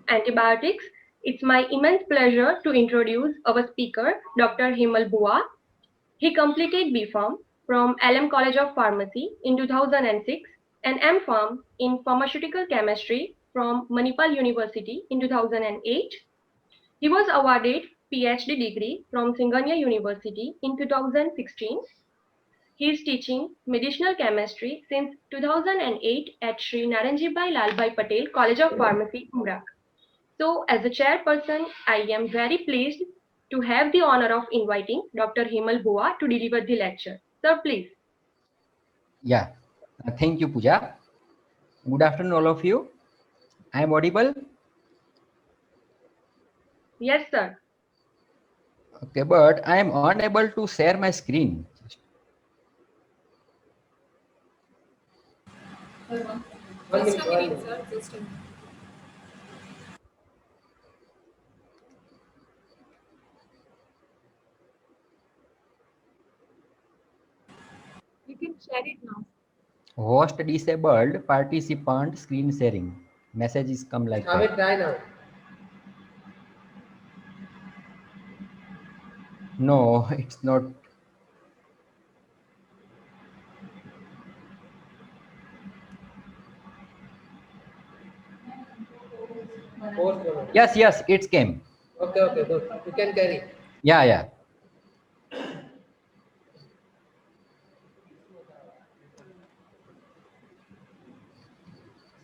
antibiotics. It's my immense pleasure to introduce our speaker, Dr. Himal Bua. He completed B.Pharm from LM College of Pharmacy in 2006 and M.Pharm in Pharmaceutical Chemistry from Manipal University in 2008. He was awarded PhD degree from Singhania University in 2016. He is teaching medicinal chemistry since 2008 at Sri Naranjibai Lalbhai Patel College of Pharmacy, Murak. So, as a chairperson, I am very pleased to have the honor of inviting Dr. Himal Bua to deliver the lecture. Sir, please. Yeah, thank you, Pooja. Good afternoon, all of you. I am audible. Yes, sir. Okay, but I am unable to share my screen. Just a minute, sir. Just a minute. You can share it now. Host disabled, participant screen sharing. Message is come like Have that. it try now. No, it's not. Post one. Yes, it came. Okay, good. You can carry. Yeah.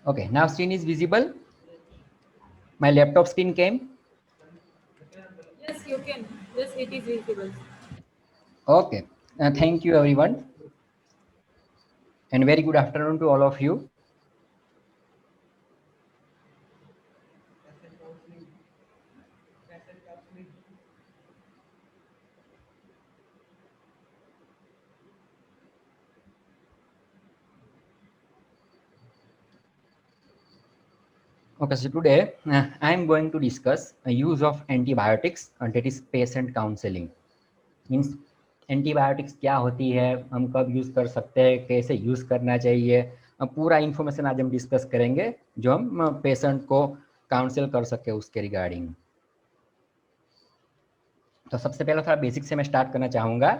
Okay, now screen is visible. My laptop screen came. Yes, you can. Yes, it is visible. Okay, thank you everyone. And very good afternoon to all of you. Okay, so today I am going to discuss a use of antibiotics, that is patient counseling. Means antibiotics क्या होती है, हम कब use कर सकते हैं, कैसे use करना चाहिए, पूरा इन्फॉर्मेशन आज हम डिस्कस करेंगे जो हम पेशेंट को काउंसिल कर सके उसके रिगार्डिंग। तो सबसे पहले थोड़ा बेसिक से मैं स्टार्ट करना चाहूँगा।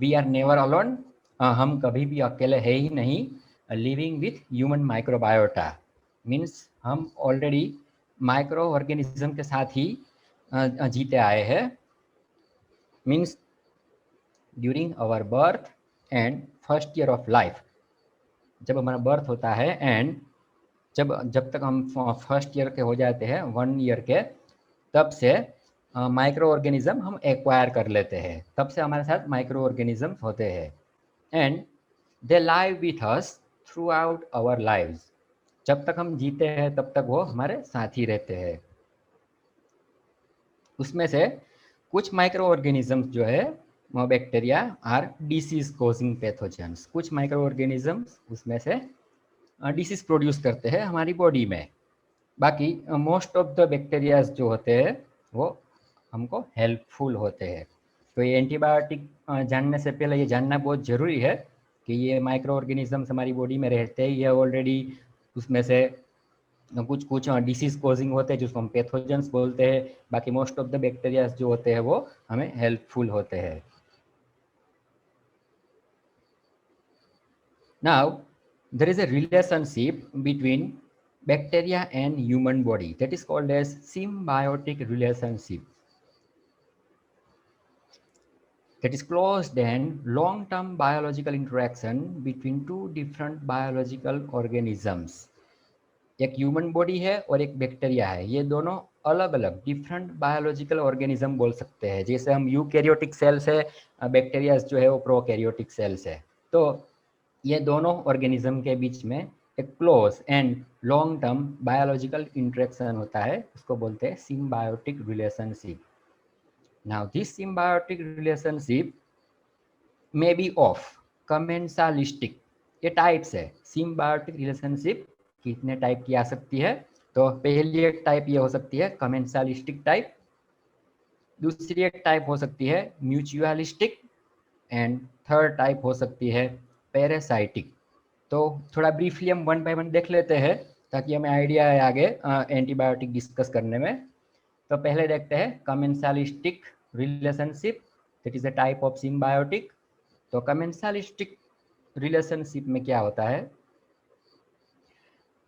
वी आर नेवर अलोन, हम कभी भी अकेले है ही नहीं। Living with human microbiota means हम ऑलरेडी माइक्रो ऑर्गेनिज्म के साथ ही जीते आए हैं। Means during our birth and first year of life, जब हमारा बर्थ होता है एंड जब तक हम फर्स्ट ईयर के हो जाते हैं, 1 ईयर के, तब से माइक्रो ऑर्गेनिज्म हम एक्वायर कर लेते हैं, तब से हमारे साथ माइक्रो ऑर्गेनिज्म होते हैं and they live with us throughout our lives. जब तक हम जीते हैं तब तक वो हमारे साथ ही रहते हैं। उसमें से कुछ माइक्रो ऑर्गेनिजम्स जो है bacteria or disease causing pathogens. कुछ माइक्रो ऑर्गेनिजम्स उसमें से डिसीज प्रोड्यूस करते हैं हमारी बॉडी में। बाकी मोस्ट ऑफ द बैक्टीरियाज जो होते हैं वो हमको हेल्पफुल होते हैं। तो ये एंटीबायोटिक जानने से पहले ये जानना बहुत ज़रूरी है कि ये माइक्रो ऑर्गेनिजम्स हमारी बॉडी में रहते ही है ऑलरेडी। उसमें से कुछ डिसीज कोजिंग होते हैं जिसको हम पैथोजेंस बोलते हैं। बाकी मोस्ट ऑफ द बैक्टीरियाज जो होते हैं वो हमें हेल्पफुल होते हैं। Now there is a relationship between bacteria and human body that is called as symbiotic relationship, that is closed and long-term biological interaction between two different biological organisms. एक human body है और एक bacteria है, ये दोनों अलग अलग different biological organism बोल सकते हैं। जैसे हम यूकैरियोटिक सेल्स है, बैक्टीरिया जो है वो प्रोकैरियोटिक सेल्स है। तो ये दोनों ऑर्गेनिज्म के बीच में एक close and long term biological interaction होता है, उसको बोलते हैं symbiotic relationship. Now this symbiotic relationship may be of commensalistic. ये टाइप्स है सिम्बायोटिक रिलेशनशिप, कितने टाइप की आ सकती है। तो पहली एक टाइप ये हो सकती है कमेंसालिस्टिक टाइप, दूसरी एक टाइप हो सकती है म्यूचुअलिस्टिक एंड थर्ड टाइप हो सकती है पैरासाइटिक। तो थोड़ा ब्रीफली हम 1 बाय 1 देख लेते हैं ताकि हमें आइडिया है आगे एंटीबायोटिक डिस्कस करने में। तो पहले देखते हैं commensalistic relationship, that is a type of symbiotic. तो कमेंसालिस्टिक रिलेशनशिप में क्या होता है,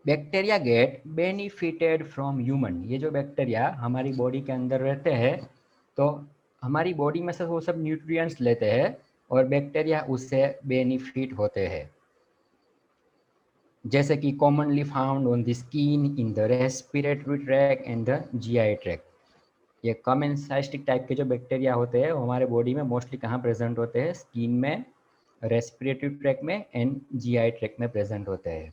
bacteria get benefited from human. ये जो बैक्टीरिया हमारी बॉडी के अंदर रहते हैं, तो हमारी बॉडी में से वो सब न्यूट्रिएंट्स लेते हैं और बैक्टीरिया उससे बेनिफिट होते हैं, जैसे कि commonly found on the skin, in the respiratory tract and the GI tract. ये कमेंसाइस्टिक टाइप के जो बैक्टीरिया होते हैं वो हमारे बॉडी में मोस्टली कहाँ प्रेजेंट होते हैं, स्किन में, रेस्पिरेटरी ट्रैक में एंड जीआई ट्रैक में प्रेजेंट होते हैं।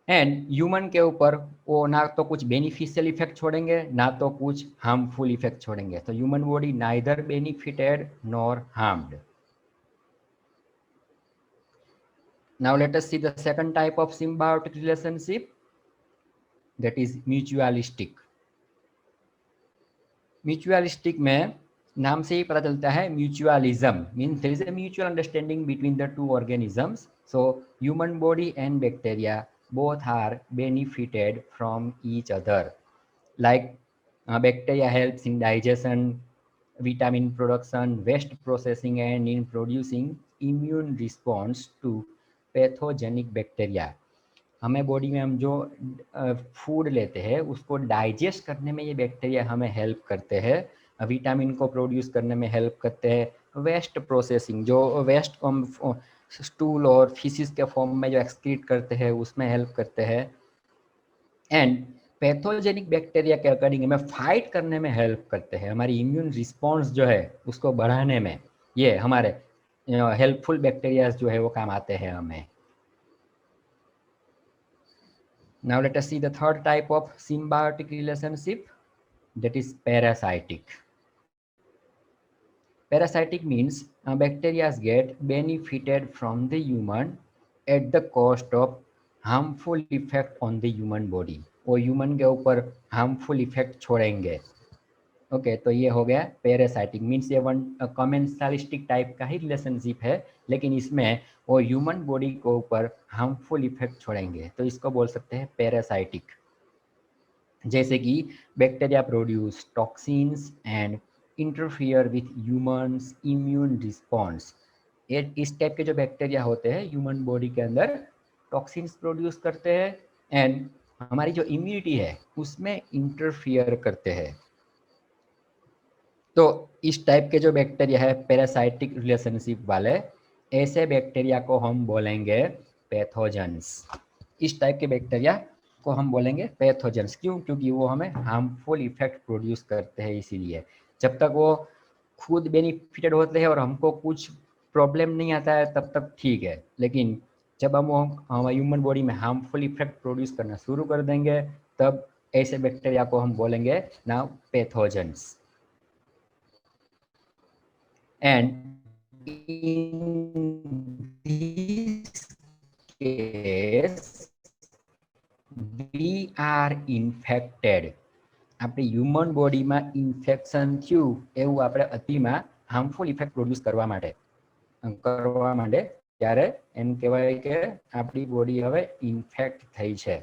एंड ह्यूमन के ऊपर वो ना तो कुछ बेनिफिशियल इफेक्ट छोड़ेंगे ना तो कुछ हार्मफुल इफेक्ट छोड़ेंगे। तो human body neither benefited nor harmed. Now let us see the second type of symbiotic relationship, that is mutualistic. Mutualistic में नाम से ही पता चलता है mutualism means there is a mutual understanding between the two organisms. So human body and bacteria both are benefited from each other. Like bacteria helps in digestion, vitamin production, waste processing, and in producing immune response to pathogenic bacteria. हमें body में हम जो food लेते हैं उसको digest करने में ये बैक्टीरिया हमें हेल्प करते हैं, विटामिन को प्रोड्यूस करने में हेल्प करते हैं, वेस्ट प्रोसेसिंग जो वेस्ट को हम स्टूल और फिशिस के फॉर्म में जो एक्सक्रीट करते हैं उसमें हेल्प करते हैं, एंड पैथोजेनिक बैक्टीरिया के अकॉर्डिंग हमें फाइट करने में हेल्प करते हैं, हमारी इम्यून रिस्पॉन्स जो है उसको बढ़ाने में ये हमारे हेल्पफुल बैक्टीरिया जो है वो काम आते हैं हमें। Now let us see the third type of symbiotic relationship, that is parasitic. Parasitic means bacteria get benefited from the human at the cost of harmful effect on the human body. वो human के ऊपर harmful effect छोड़ेंगे। Okay तो ये हो गया parasitic means ये one कमेंसालिस्टिक type का ही रिलेशनशिप है, लेकिन इसमें वो ह्यूमन बॉडी के ऊपर हार्मफुल इफेक्ट छोड़ेंगे, तो इसको बोल सकते हैं पैरासाइटिक। जैसे कि bacteria produce toxins and interfere with humans immune response. ये इस टाइप के जो बैक्टीरिया होते हैं ह्यूमन बॉडी के अंदर टॉक्सिन्स प्रोड्यूस करते हैं एंड हमारी जो इम्यूनिटी है उसमें इंटरफियर करते हैं। तो इस टाइप के जो बैक्टीरिया है पैरासाइटिक रिलेशनशिप वाले, ऐसे बैक्टीरिया को हम बोलेंगे पैथोजेंस। इस टाइप के बैक्टीरिया को हम बोलेंगे पैथोजेंस। क्यों? क्योंकि वो हमें हार्मफुल इफेक्ट प्रोड्यूस करते हैं, इसीलिए। जब तक वो खुद बेनिफिटेड होते हैं और हमको कुछ प्रॉब्लम नहीं आता है तब तक ठीक है, लेकिन जब हम हमारी ह्यूमन बॉडी में हार्मफुल इफेक्ट प्रोड्यूस करना शुरू कर देंगे तब ऐसे बैक्टीरिया को हम बोलेंगे now pathogens. And in this case, we are infected. આપણી હ્યુમન બોડીમાં ઇન્ફેક્શન થયું એવું આપણે અતિમાં હાર્મફુલ ઇફેક્ટ પ્રોડ્યુસ કરવા માટે ત્યારે એમ કહેવાય કે આપણી બોડી હવે ઇન્ફેક્ટ થઈ છે।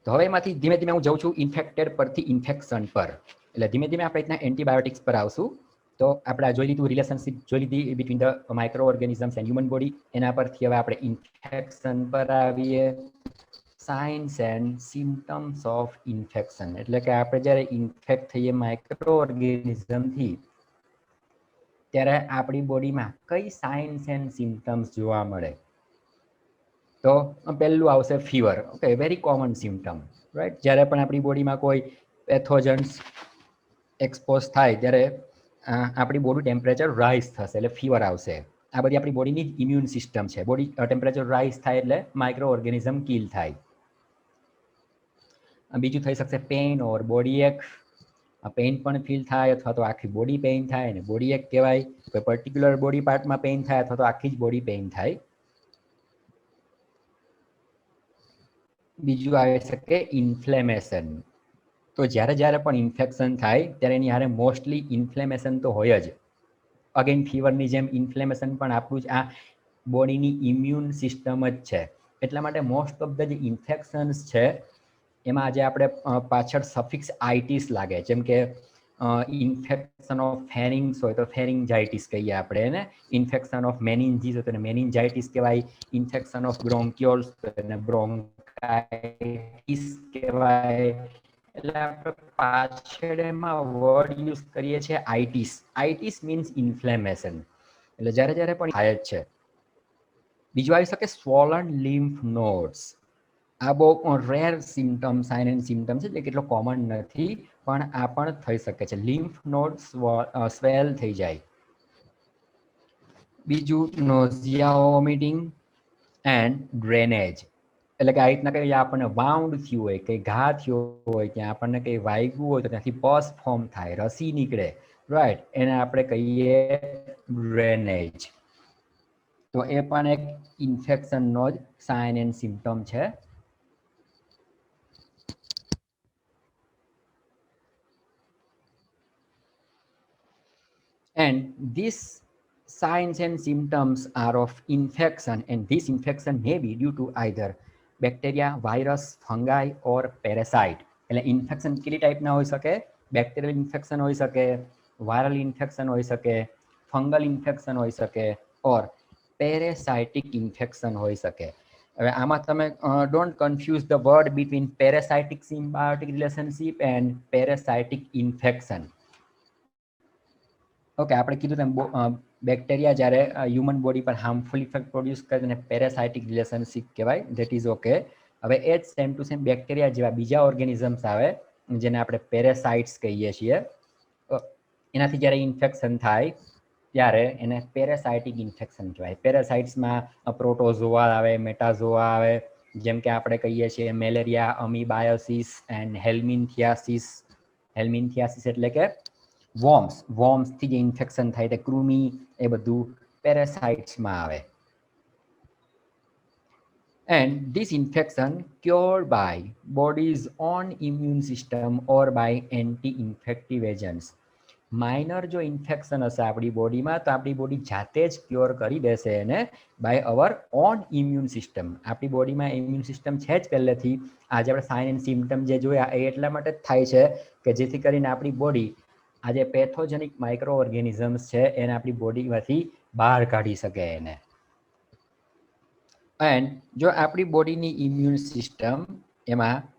તો હવે એમાંથી ધીમે ધીમે હું જાઉં છું ઇન્ફેક્ટેડ પરથી ઇન્ફેક્શન પર, એટલે ધીમે ધીમે આપણે રીતના એન્ટીબાયોટિક્સ પર આવશું। તો આપણે જોઈ લીધું રિલેશનશિપ જોઈ લીધી between the micro organisms and human body, એના પરથી હવે આપણે ઇન્ફેક્શન પર આવીએ। Science and symptoms of infection, એટલે કે આપણે જ્યારે ઇન્ફેક્ટ થઈએ માઇક્રો ઓર્ગેનિઝમથી ત્યારે આપણી બોડીમાં કઈ સાઇન્સ એન્ડ સિમ્પટમ્સ જોવા મળે? તો પહેલું આવશે fever. Okay, very common symptom, right. જ્યારે પણ આપણી બોડીમાં કોઈ પેથોજન્સ એક્સપોઝ થાય ત્યારે આપણી બોડી ટેમ્પરેચર રાઇઝ થશે એટલે ફીવર આવશે। આ બધી આપણી બોડીની ઇમ્યુન સિસ્ટમ છે। બોડી ટેમ્પરેચર રાઇઝ થાય એટલે માઇક્રો ઓર્ગેનિઝમ કિલ થાય। બીજું થઈ શકશે પેઇન ઓર બોડી એક। પેઇન પણ ફીલ થાય અથવા તો આખી બોડી પેઇન થાય અને બોડી એક કહેવાય। કોઈ પર્ટિક્યુલર બોડી પાર્ટમાં પેઇન થાય અથવા તો આખી જ બોડી પેઇન થાય। બીજું આવી શકે ઇન્ફ્લેમેશન। તો જ્યારે જ્યારે પણ ઇન્ફેક્શન થાય ત્યારે એની હારે મોસ્ટલી ઇન્ફ્લેમેશન તો હોય જ। અગેન ફીવરની જેમ ઇન્ફ્લેમેશન પણ આપણું જ આ બોડીની ઇમ્યુન સિસ્ટમ જ છે। એટલા માટે મોસ્ટ ઓફ ધ જે ઇન્ફેક્શન્સ છે એમાં આજે આપણે પાછળ સફિક્સ આઈટીસ લાગે, જેમ કે ઇન્ફેક્શન ઓફ ફેરિંગ્સ હોય તો ફેરિંજાઇટિસ કહીએ આપણે એને, ઇન્ફેક્શન ઓફ મેનિન્જીસ હોય તો મેનિન્જાઇટિસ કહેવાય, ઇન્ફેક્શન ઓફ બ્રોન્ક્યોલ્સ તો એને બ્રોન્કાઇટિસ કહેવાય. એટલે આપણે પાછળ એમાં વર્ડ યુઝ કરીએ છીએ આઈટીસ. આઈટીસ મીન્સ ઇન્ફ્લેમેશન. એટલે જ્યારે જ્યારે પણ થાય જ છે. બીજું આવી શકે સ્વોલન લિમ્ફ નોડ્સ. આ બહુ rare symptom, sign and symptom છે, એટલે કેટલો કોમન નથી, પણ આ પણ થઈ શકે છે. લિમ્ફ નોડ સ્વેલ થઈ જાય. બીજું નોઝિયા, વોમિટિંગ એન્ડ ડ્રેનેજ. એટલે કે આ રીતના કંઈ આપણને વાઉન્ડ થયું હોય, કંઈ ઘા થયો હોય, ત્યાં આપણને કંઈ વાગ્યું હોય તો ત્યાંથી પસ ફોર્મ થાય, રસી નીકળે, રાઈટ, એને આપણે કહીએ ડ્રેનેજ. તો એ પણ એક ઇન્ફેક્શનનો જ સાઇન એન્ડ સિમ્ટમ છે. And these signs and symptoms are of infection, and this infection may be due to either bacteria, virus, fungi or parasite. એટલે ઇન્ફેક્શન કેટલી ટાઈપના હોઈ શકે? બેક્ટેરિયલ ઇન્ફેક્શન હોઈ શકે, વાયરલ ઇન્ફેક્શન હોઈ શકે, ફંગલ ઇન્ફેક્શન હોઈ શકે, ઓર પેરેસાઇટિક ઇન્ફેક્શન હોઈ શકે. હવે આમાં તમે don't confuse the word between parasitic symbiotic relationship and parasitic infection. Okay, આપણે કીધું તેમ બેક્ટેરિયા જ્યારે હ્યુમન બોડી પર હાર્મફુલ ઇફેક્ટ પ્રોડ્યુસ કરે તેને પેરેસાઇટિક રિલેશનશિપ કહેવાય, ધેટ ઇઝ ઓકે. હવે એ જ સેમ ટુ સેમ બેક્ટેરિયા જેવા બીજા ઓર્ગેનિઝમ્સ આવે જેને આપણે પેરેસાઇટ્સ કહીએ છીએ, એનાથી જ્યારે ઇન્ફેક્શન થાય ત્યારે એને પેરેસાઇટિક ઇન્ફેક્શન કહેવાય. પેરેસાઇટ્સમાં પ્રોટોઝોઆ આવે, મેટાઝોઆ આવે, જેમ કે આપણે કહીએ છીએ મેલેરિયા, અમીબાયોસિસ એન્ડ હેલ્મિન્થિયાસિસ. હેલ્મિન્થિયાસિસ એટલે કે વોર્મ્સથી જે ઇન્ફેક્શન થાય તે કૃમિ, એ બધું પેરાસાઇટ્સમાં આવે. And this infection cured by body's own immune system or by anti-infective agents. Minor જો ઇન્ફેક્શન હશે આપણી બોડીમાં તો આપણી બોડી જાતે જ ક્યોર કરી દેશે એને by our own immune system. આપણી બોડીમાં ઇમ્યુન સિસ્ટમ છે જ પહેલેથી. આજે આપણે સાઇન એન્ડ સિમ્ટમ જે જોયા એ એટલા માટે જ થાય છે કે જેથી કરીને આપણી બોડી આ જે પેથોજેનિક માઇક્રો ઓર્ગેનિઝમ્સ છે એને આપણી બોડીમાંથી બહાર કાઢી શકે એને. એન્ડ જો આપણી બોડીની ઇમ્યુન સિસ્ટમ એમાં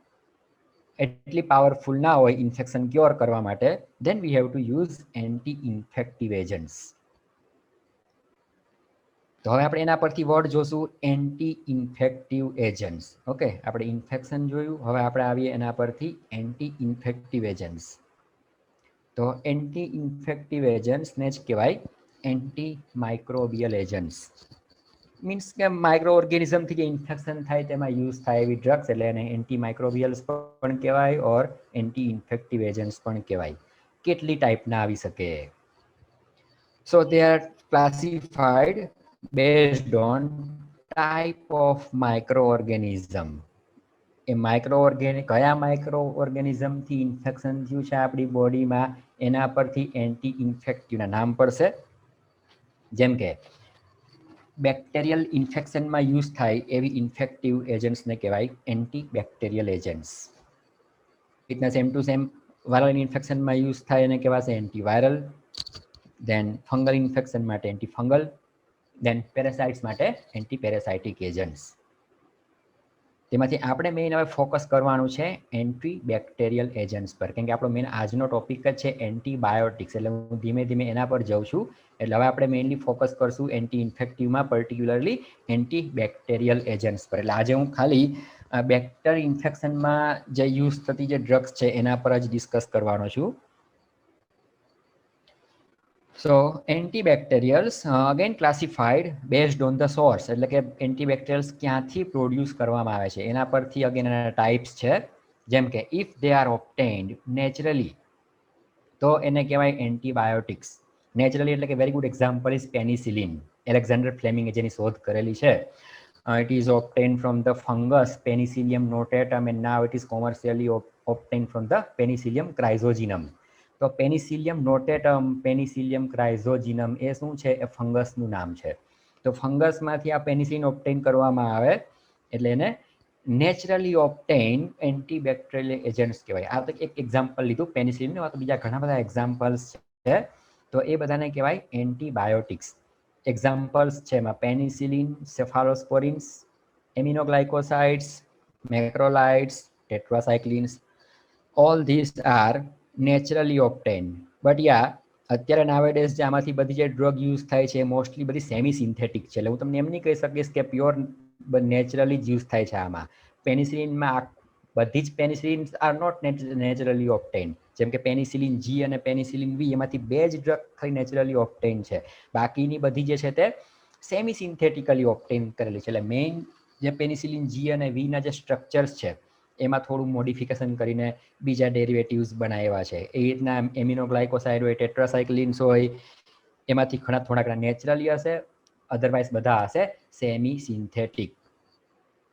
એટલી પાવરફુલ ના હોય ઇન્ફેક્શન ક્યોર કરવા માટે, then we have to use anti-infective agents. તો હવે આપણે એના પરથી વર્ડ જોશું એન્ટી ઇન્ફેક્ટિવ એજન્ટ્સ. ઓકે, આપણે ઇન્ફેક્શન જોયું, હવે આપણે આવીએ એના પરથી એન્ટી ઇન્ફેક્ટિવ એજન્ટ્સ. તો એન્ટી ઇન્ફેક્ટિવ એજન્ટ્સને જ કહેવાય એન્ટી માઇક્રોબિયલ એજન્ટ્સ. મીન્સ કે માઇક્રો ઓર્ગેનિઝમથી જે ઇન્ફેક્શન થાય તેમાં યુઝ થાય એવી ડ્રગ્સ, એટલે એને એન્ટી માઇક્રોબિયલ્સ પણ કહેવાય ઓર એન્ટી ઇન્ફેક્ટિવ એજન્ટ્સ પણ કહેવાય. કેટલી ટાઈપના આવી શકે? So they are classified based on type of micro organism. એ કયા માઇક્રો ઓર્ગેનિઝમથી ઇન્ફેક્શન થયું છે આપણી બોડીમાં એના પરથી એન્ટી ઇન્ફેક્ટિવના નામ પડશે. જેમ કે બેક્ટેરિયલ ઇન્ફેક્શનમાં યુઝ થાય એવી ઇન્ફેક્ટિવ એજન્ટ્સને કહેવાય એન્ટી બેક્ટેરિયલ એજન્ટ્સ. રીતના સેમ ટુ સેમ વાયરલ ઇન્ફેક્શનમાં યુઝ થાય એને કહેવાશે એન્ટીવાયરલ. દેન ફંગલ ઇન્ફેક્શન માટે એન્ટીફંગલ. દેન પેરાસાઇટ્સ માટે એન્ટી પેરાસાઇટિક એજન્ટ્સ. તેમાંથી આપણે મેઇન હવે ફોકસ કરવાનું છે એન્ટી બેક્ટેરિયલ એજન્ટ્સ પર, કેમ કે આપણો મેઇન આજનો ટોપિક જ છે એન્ટીબાયોટિક્સ. એટલે હું ધીમે ધીમે એના પર જાઉં છું. એટલે હવે આપણે મેઇનલી ફોકસ કરશું એન્ટી ઇન્ફેક્ટિવમાં, પર્ટિક્યુલરલી એન્ટી બેક્ટેરિયલ એજન્ટ્સ પર. એટલે આજે હું ખાલી બેક્ટેરિયલ ઇન્ફેક્શનમાં જે યુઝ થતી જે ડ્રગ્સ છે એના પર જ ડિસ્કસ કરવાનો છું. So antibacterials again classified based on the source, એટલે કે એન્ટીબેક્ટેરિયલ્સ ક્યાંથી પ્રોડ્યુસ કરવામાં આવે છે એના પરથી અગેન એના ટાઈપ્સ છે. જેમ કે if they are obtained naturally તો એને કહેવાય એન્ટીબાયોટિક્સ. નેચરલી એટલે કે very good example is penicillin. Alexander ફ્લેમિંગે જેની શોધ કરેલી છે. It is obtained from the fungus Penicillium notatum and now it is commercially obtained from the Penicillium chrysogenum. તો પેનિસિલિયમ નોટેટમ, પેનિસિલિયમ ક્રાઇઝોજિનમ એ શું છે? એ ફંગસનું નામ છે. તો ફંગસમાંથી આ પેનિસિલિન ઓબ્ટેન કરવામાં આવે એટલે એને નેચરલી ઓબ્ટેઇન એન્ટીબેક્ટેરિયલ એજન્ટ્સ કહેવાય. આ તો એક એક્ઝામ્પલ લીધું પેનિસિલિન, તો બીજા ઘણા બધા એક્ઝામ્પલ્સ છે, તો એ બધાને કહેવાય એન્ટીબાયોટિક્સ. એક્ઝામ્પલ્સ છે એમાં penicillin, સેફાલોસ્પોરિન્સ, એમિનોગ્લાયકોસાઇડ્સ, મેક્રોલાઇડ્સ, ટેટ્રાસાઇક્લિન્સ, all these are naturally obtained. But yeah, અત્યારે નાવેડેઝ જે આમાંથી બધી જે ડ્રગ યુઝ થાય છે એ મોસ્ટલી બધી સેમી સિન્થેટિક છે. એટલે હું તમને એમ નહીં કહી શકીશ કે પ્યોર નેચરલી જ યુઝ થાય છે આમાં. પેનિસિલિનમાં બધી જ પેનિસિલિન આર નોટ નેચરલી ઓબ્ટેઇન. જેમ કે પેનિસિલિન જી અને પેનિસિલિન વી એમાંથી બે જ ડ્રગ ખાલી નેચરલી ઓબ્ટેઇન છે. બાકીની બધી જે છે તે સેમી સિન્થેટિકલી ઓબ્ટેઇન કરેલી છે. એટલે મેઇન જે પેનિસિલિન જી અને વીના જે સ્ટ્રક્ચર્સ છે એમાં થોડું મોડિફિકેશન કરીને બીજા ડેરિવેટિવ્સ બનાવ્યા છે. એ રીતના એમિનોગ્લાયકોસાઇડ હોય, ટેટ્રાસાઇક્લિન્સ હોય, એમાંથી થોડાક નેચરલી હશે, અધરવાઇઝ બધા હશે સેમી સિન્થેટિક.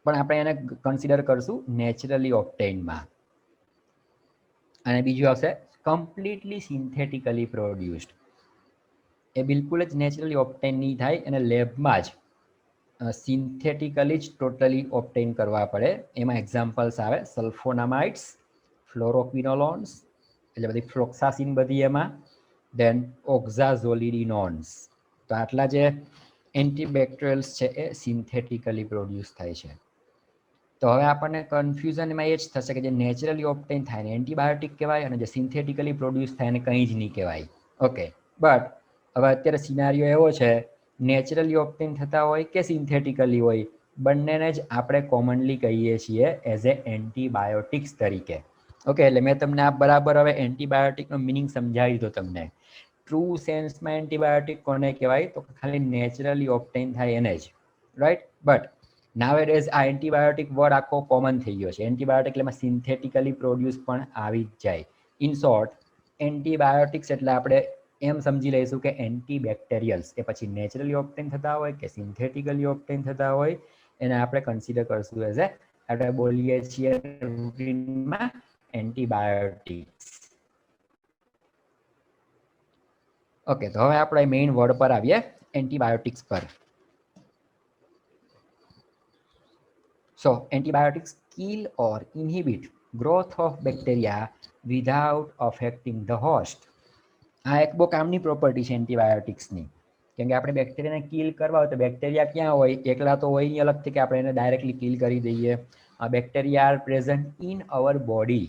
પણ આપણે એને કન્સિડર કરશું નેચરલી ઓબ્ટેઇનમાં. અને બીજું આવશે કમ્પ્લીટલી સિન્થેટિકલી પ્રોડ્યુસ્ડ. એ બિલકુલ જ નેચરલી ઓબ્ટેઇન નહીં થાય, અને લેબમાં જ સિન્થેટિકલી જ ટોટલી ઓબ્ટેઇન કરવા પડે. એમાં એક્ઝામ્પલ્સ આવે સલ્ફોનામાઇડ્સ, ફ્લોરોક્વિનોલોન્સ, એટલે બધી ફ્લોક્સાસિન બધી એમાં, દેન ઓક્ઝાઝોલિડિનોન્સ. તો આટલા જે એન્ટીબેક્ટેરિયલ્સ છે એ સિન્થેટિકલી પ્રોડ્યુસ થાય છે. તો હવે આપણને કન્ફ્યુઝન એમાં એ જ થશે કે જે નેચરલી ઓબ્ટેઇન થાય ને એન્ટીબાયોટિક કહેવાય, અને જે સિન્થેટિકલી પ્રોડ્યુસ થાય એને કંઈ જ નહીં કહેવાય. ઓકે, બટ હવે અત્યારે સિનારીઓ એવો છે, નેચરલી ઓબ્ટેઇન થતા હોય કે સિન્થેટિકલી હોય, બંનેને જ આપણે કોમનલી કહીએ છીએ એઝ એ એન્ટીબાયોટિક્સ તરીકે. ઓકે, એટલે મેં તમને આ બરાબર હવે એન્ટીબાયોટિકનો મિનિંગ સમજાવી દીધો તમને. ટ્રુ સેન્સમાં એન્ટીબાયોટિક કોને કહેવાય, તો ખાલી નેચરલી ઓબ્ટેઇન થાય એને જ, રાઈટ. બટ નાવેડેઝ આ એન્ટીબાયોટિક વર્ડ આખો કોમન થઈ ગયો છે. એન્ટીબાયોટિક એટલે એમાં સિન્થેટિકલી પ્રોડ્યુસ પણ આવી જ જાય. ઇન શોર્ટ, એન્ટીબાયોટિક્સ એટલે આપણે એમ સમજી લઈશું કે એન્ટીબેક્ટેરિયલ્સ એ પછી નેચરલી ઓબ્ટેઇન થતા હોય કે સિન્થેટિકલી ઓબ્ટેઇન થતા હોય, એને આપણે કન્સિડર કરશું એઝ એ આપણે બોલીએ છીએ રૂટીનમાં એન્ટીબાયોટિક્સ. ઓકે, તો હવે આપણે મેઇન વર્ડ પર આવીએ, એન્ટીબાયોટિક્સ પર. So antibiotics kill or inhibit growth of bacteria without affecting the host. આ એક બહુ કામની પ્રોપર્ટી છે એન્ટીબાયોટિક્સની. કેમ કે આપણે બેક્ટેરિયાને કિલ કરવા હોય તો બેક્ટેરિયા ક્યાં હોય, એકલા તો હોય નહીં અલગથી કે આપણે એને ડાયરેક્ટલી કિલ કરી દઈએ. Bacteria are present in our body,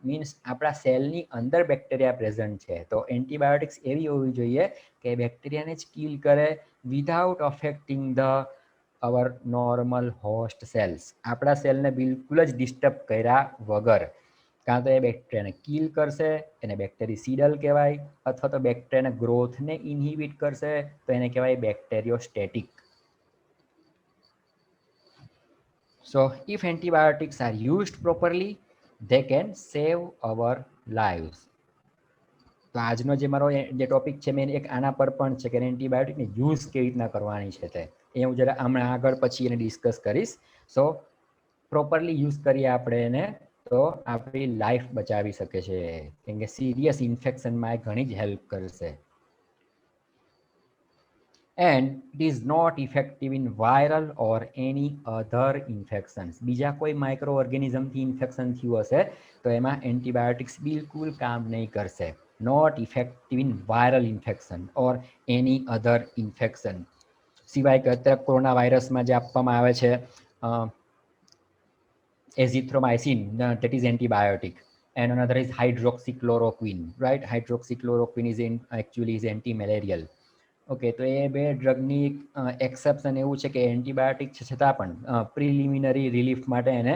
means આપણા સેલની અંદર બેક્ટેરિયા પ્રેઝન્ટ છે. તો એન્ટીબાયોટિક્સ એવી હોવી જોઈએ કે બેક્ટેરિયાને જ કિલ કરે without affecting the our normal host cells. આપણા સેલને બિલકુલ જ ડિસ્ટર્બ કર્યા વગર. કાં તો એ બેક્ટેરિયાને કિલ કરશે, એને બેક્ટેરિસિડલ કહેવાય, અથવા તો બેક્ટેરિયાના ગ્રોથને ઇન્હિબિટ કરશે તો એને કહેવાય બેક્ટેરિયોસ્ટેટિક. So if antibiotics are used properly, they can save our lives. તો આજનો જે મારો જે ટોપિક છે મેન એક આના પર પણ છે કે એન્ટીબાયોટિકને યુઝ કેવી રીતના કરવાની છે તે એ હું જરા હમણાં આગળ પછી એને ડિસ્કસ કરીશ. સો પ્રોપરલી યુઝ કરીએ આપણે એને તો આપણી લાઈફ બચાવી શકે છે, કેમ કે સિરિયસ ઇન્ફેક્શનમાં એ ઘણી જ હેલ્પ કરશે. And it is not effective in viral or any other infections. બીજા કોઈ માઇક્રો ઓર્ગેનિઝમથી ઇન્ફેક્શન થયું હશે તો એમાં એન્ટીબાયોટિક્સ બિલકુલ કામ નહીં કરશે. Not effective in viral infection or any other infection. સિવાય કે અત્યારે કોરોના વાયરસમાં જે આપવામાં આવે છે azithromycin, that is antibiotic, and another is hydroxychloroquine, right? Hydroxychloroquine is actually is anti-malarial. Okay, તો એ બે ડ્રગની એક્સેપ્શન એવું છે કે એન્ટીબાયોટિક છે છતાં પણ પ્રિલિમિનરી રિલીફ માટે એને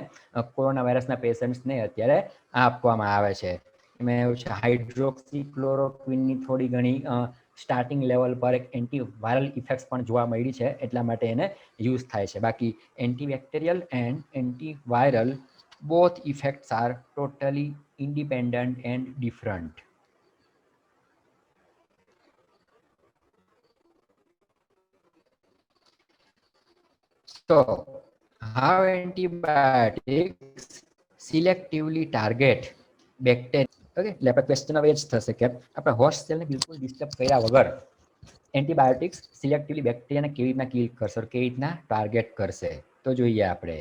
કોરોના વાયરસના પેશન્ટ્સને અત્યારે આપવામાં આવે છે. એમાં એવું છે હાઇડ્રોક્સીક્લોરોક્વિનની થોડી ઘણી સ્ટાર્ટિંગ લેવલ પર એક એન્ટી વાયરલ ઇફેક્ટ્સ પણ જોવા મળી છે, એટલા માટે એને યુઝ થાય છે. બાકી antibacterial and antiviral both effects are totally independent and different. So, how antibiotics selectively target bacteria? Okay, એટલે આપણે ક્વેશ્ચન હવે એ જ થશે કે આપણે હોસ્ટ સેલને બિલકુલ ડિસ્ટર્બ કર્યા વગર એન્ટીબાયોટિક્સ સિલેક્ટિવલી બેક્ટેરિયાને કેવી રીતના કિલ કરશે, કેવી રીતના ટાર્ગેટ કરશે. તો જોઈએ આપણે.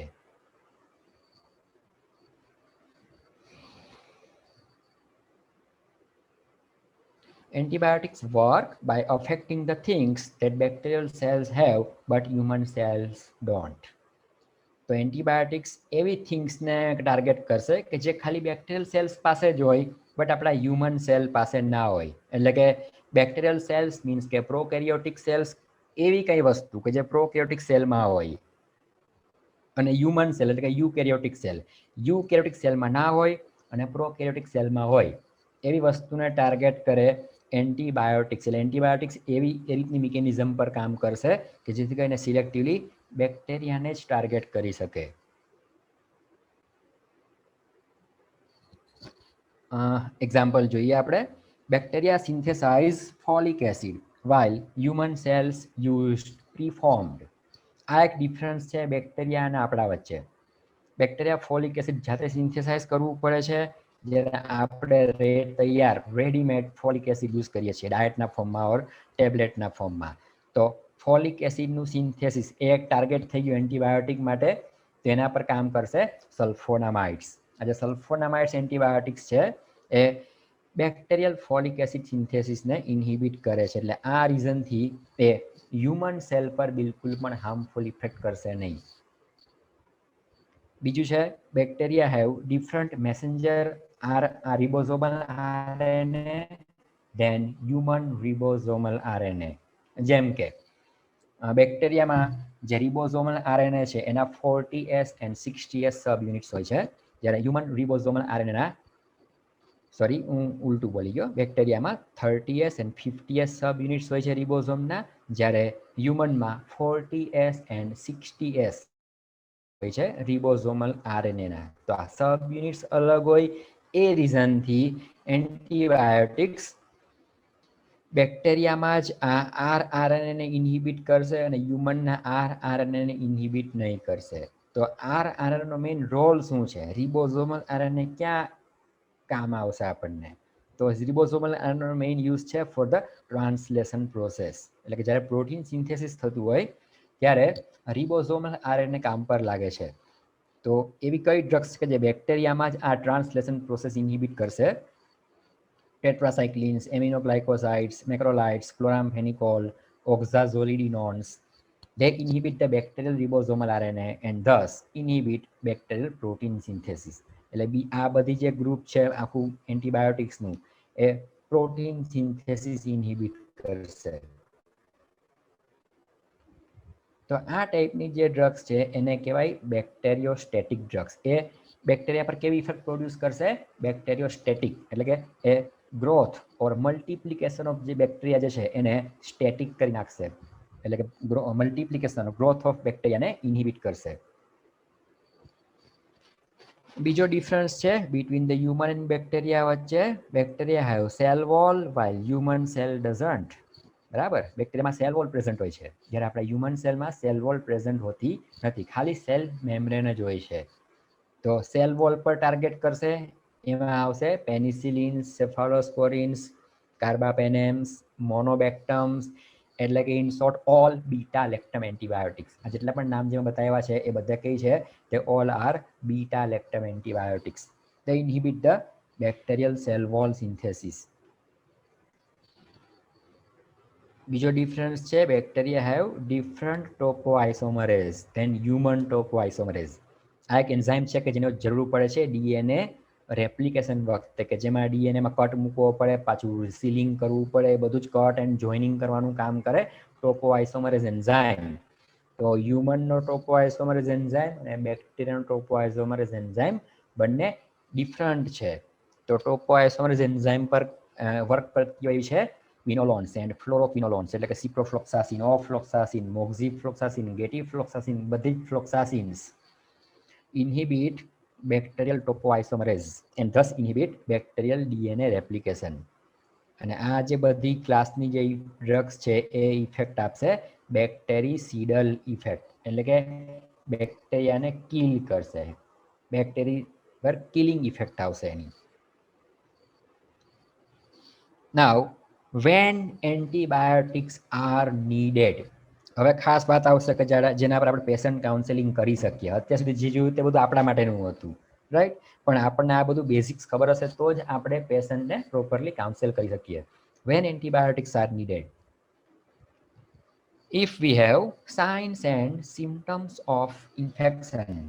Antibiotics work by affecting the things that bacterial cells have but human cells don't. તો એન્ટીબાયોટિક્સ એવી થિંગ્સને ટાર્ગેટ કરશે કે જે ખાલી બેક્ટેરિયલ સેલ્સ પાસે જ હોય બટ આપણા હ્યુમન સેલ પાસે ના હોય. એટલે કે બેક્ટેરિયલ સેલ્સ મીન્સ કે પ્રોકેરિયોટિક સેલ્સ એવી કઈ વસ્તુ કે જે પ્રોકેરિયોટિક સેલમાં હોય અને હ્યુમન સેલ એટલે કે યુકેરિયોટિક સેલમાં ના હોય અને પ્રોકેરિયોટિક સેલમાં હોય એવી વસ્તુને ટાર્ગેટ કરે એન્ટીબાયોટિક્સ. એટલે એન્ટીબાયોટિક્સ એવી એ રીતની મિકેનિઝમ પર કામ કરશે કે જેથી કરીને સિલેક્ટિવલી બેક્ટેરિયાને જ ટાર્ગેટ કરી શકે. એક્ઝામ્પલ જોઈએ આપણે. Bacteria synthesise folic acid while human cells used preformed. આ એક ડિફરન્સ છે બેક્ટેરિયા અને આપણા વચ્ચે. બેક્ટેરિયા ફોલિક એસિડ જાતે સિન્થેસાઇઝ કરવું પડે છે, જ્યારે આપણે તૈયાર રેડીમેડ ફોલિક એસિડ યુઝ કરીએ છીએ ડાયટના ફોર્મમાં ઓર ટેબ્લેટના ફોર્મમાં. તો ફોલિક એસિડનું સિન્થેસિસ એ એક ટાર્ગેટ થઈ ગયું એન્ટીબાયોટિક માટે. તેના પર કામ કરશે સલ્ફોનામાઇડ્સ. આ જે સલ્ફોનામાઇડ્સ એન્ટીબાયોટિક્સ છે એ બેક્ટેરિયલ ફોલિક એસિડ સિન્થેસિસને ઇન્હિબિટ કરે છે. એટલે આ રીઝનથી તે હ્યુમન સેલ પર બિલકુલ પણ હાર્મફુલ ઇફેક્ટ કરશે નહીં. બીજું છે bacteria have different messenger ribosomal RNA than human ribosomal RNA. જેમ કે બેક્ટેરિયામાં જે રિબોઝોમલ આરએનએ છે એના 40S and 60S sub units હોય છે, જ્યારે હ્યુમન રિબોઝોમલ આરએનએના હું ઉલટું બોલી ગયો. બેક્ટેરિયામાં 30S and 50S sub units હોય છે રિબોઝોમના, જ્યારે હ્યુમનમાં 40S and 60S હોય છે રિબોઝોમલ આરએનએના. તો આ સબ યુનિટ્સ અલગ હોય એ રીઝનથી એન્ટીબાયોટિક્સ બેક્ટેરિયામાં જ આ આરએનએને ઇન્હિબિટ કરશે અને હ્યુમનના આરએનએને ઇન્હિબિટ નહીં કરશે. તો આરએનએનો મેઇન રોલ શું છે? રિબોઝોમલ આરએનએ ક્યાં કામ આવશે આપણને? તો રિબોઝોમલ આરએનએનો મેઇન યુઝ છે ફોર ધ ટ્રાન્સલેશન પ્રોસેસ. એટલે કે જ્યારે પ્રોટીન સિન્થેસિસ થતું હોય ત્યારે રિબોઝોમલ આરએનએ કામ પર લાગે છે. તો એવી કઈ ડ્રગ્સ કે જે બેક્ટેરિયામાં જ આ ટ્રાન્સલેશન પ્રોસેસ ઇન્હિબિટ કરશે? tetracyclines, aminoglycosides, macrolides, chloramphenicol, oxazolidinones. They inhibit the bacterial ribosomal RNA and thus inhibit bacterial protein synthesis. એટલે આ બધી જે ગ્રુપ છે આખું એન્ટીબાયોટિક્સનું એ પ્રોટીન સિન્થેસિસ ઇન્હિબિટ કરશે. તો આ ટાઈપની જે ડ્રગ્સ છે એને કહેવાય બેક્ટેરિયોસ્ટેટિક ડ્રગ્સ. એ બેક્ટેરિયા પર કેવી ઇફેક્ટ પ્રોડ્યુસ કરશે? બેક્ટેરિયોસ્ટેટિક એટલે કે એ ગ્રોથ ઓર મલ્ટિપ્લિકેશન ઓફ જે બેક્ટેરિયા જે છે એને સ્ટેટિક કરી નાખશે. એટલે કે મલ્ટિપ્લિકેશન ગ્રોથ ઓફ બેક્ટેરિયાને ઇન્હિબિટ કરશે. બીજો ડિફરન્સ છે between the human and bacteria વચ્ચે. Bacteria have cell wall while human cell doesn't. બરાબર, બેક્ટેરિયામાં સેલ વોલ પ્રેઝન્ટ હોય છે, જ્યારે આપણા હ્યુમન સેલમાં સેલ વોલ પ્રેઝન્ટ હોતી નથી, ખાલી સેલ મેમ્બ્રેન જ હોય છે. તો સેલ વોલ પર ટાર્ગેટ કરશે. એમાં આવશે પેનિસિલિન્સ, સેફાલોસ્પોરિન્સ, કાર્બાપેનેમ્સ, મોનોબેક્ટમ્સ, એટલે કે in short all beta lactam antibiotics. આ જેટલા પણ નામ જે મેં બતાવ્યા છે એ બધા કઈ છે? તે all are beta lactam antibiotics. They inhibit the bacterial cell wall synthesis. બીજો ડિફરન્સ છે bacteria have different topoisomerase than human topoisomerase. આ એક એન્ઝાઇમ છે કે જેનો જરૂર પડે છે ડીએનએ રેપ્લિકેશન વખતે, કે જેમાં ડીએનએમાં કટ મૂકવો પડે, પાછું સીલિંગ કરવું પડે, બધું જ કટ એન્ડ જોઈનિંગ કરવાનું કામ કરે ટોપોઆઇસોમરેઝ એન્ઝાઇમ. તો હ્યુમનનો ટોપોઆઇસોમરેઝ એન્ઝાઇમ અને બેક્ટેરિયાનો ટોપોઆઇસોમરેઝ એન્ઝાઇમ બંને ડિફરન્ટ છે. તો ટોપોઆઇસોમરેઝ એન્ઝાઇમ પર વર્ક કરતી હોય છે વિનોલોન્સ એન્ડ ફ્લોરોક્વિનોલોન્સ, એટલે કે સિપ્રોફ્લોક્સાસિન, ઓફ્લોક્સાસિન, મોક્ઝિફ્લોક્સાસિન, ગેટિફ્લોક્સાસિન, બધી જ ફ્લોક્સાસિન્સ inhibit bacterial topoisomerase and thus inhibit bacterial DNA replication. અને આ જે બધી ક્લાસની જે ડ્રગ્સ છે એ ઇફેક્ટ આપશે બેક્ટેરિસિડલ ઇફેક્ટ, એટલે કે બેક્ટેરિયાને કિલ કરશે. બેક્ટેરિયા પર કિલિંગ ઇફેક્ટ આવશે એની. Now, when antibiotics are needed, હવે ખાસ વાત આવશે કે જેના પર આપણે પેશન્ટ કાઉન્સેલિંગ કરી શકીએ. અત્યાર સુધી જે જોયું તે બધું આપણા માટેનું હતું, રાઈટ? પણ આપણને આ બધું બેઝિક્સ ખબર હશે તો જ આપણે પેશન્ટને પ્રોપરલી કાઉન્સેલ કરી શકીએ. When antibiotics are needed, if we have signs and symptoms of infection.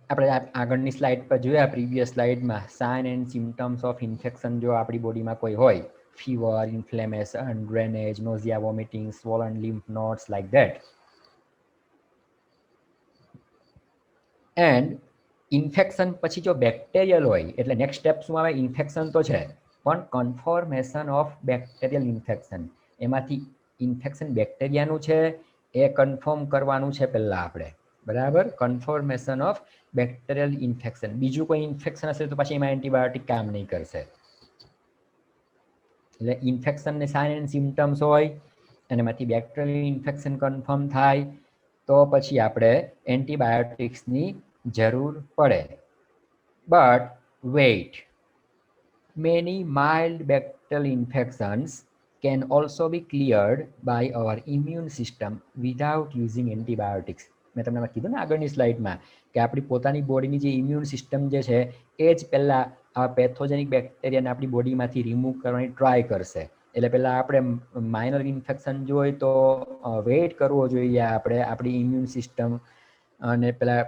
આપણે આગળની સ્લાઇડ પર જોયા, પ્રીવિયસ સ્લાઇડમાં, sign and symptoms of infection જો આપણી બોડીમાં કોઈ હોય, fever, inflammation, drainage, nausea, vomiting, swollen lymph nodes, like that. And infection પછી જો બેક્ટેરિયલ હોય એટલે નેક્સ્ટ સ્ટેપ શું આવે? ઇન્ફેક્શન તો છે પણ કન્ફર્મેશન ઓફ બેક્ટેરિયલ ઇન્ફેક્શન. એમાંથી ઇન્ફેક્શન બેક્ટેરિયાનું છે એ કન્ફર્મ કરવાનું છે પહેલા આપણે, બરાબર? Confirmation of bacterial infection. બીજું કોઈ ઇન્ફેક્શન હશે તો પછી એમાં એન્ટીબાયોટિક કામ નહીં કરશે. એટલે ઇન્ફેક્શનની સાઇન એન્ડ સિમ્ટમ્સ હોય અને એમાંથી બેક્ટેરિયલ ઇન્ફેક્શન કન્ફર્મ થાય તો પછી આપણે એન્ટીબાયોટિક્સની જરૂર પડે. But wait, many mild bacterial infections can also be cleared by our immune system without using antibiotics. મેં તમને કીધું ને આગળની સ્લાઇડમાં કે આપણી પોતાની બોડીની જે ઇમ્યુન સિસ્ટમ જે છે એ જ પહેલાં આ પેથોજેનિક બેક્ટેરિયાને આપણી બોડીમાંથી રિમૂવ કરવાની ટ્રાય કરશે. એટલે પહેલાં આપણે માઇનર ઇન્ફેક્શન જો હોય તો વેઇટ કરવો જોઈએ આપણે આપણી ઇમ્યુન સિસ્ટમ અને પેલા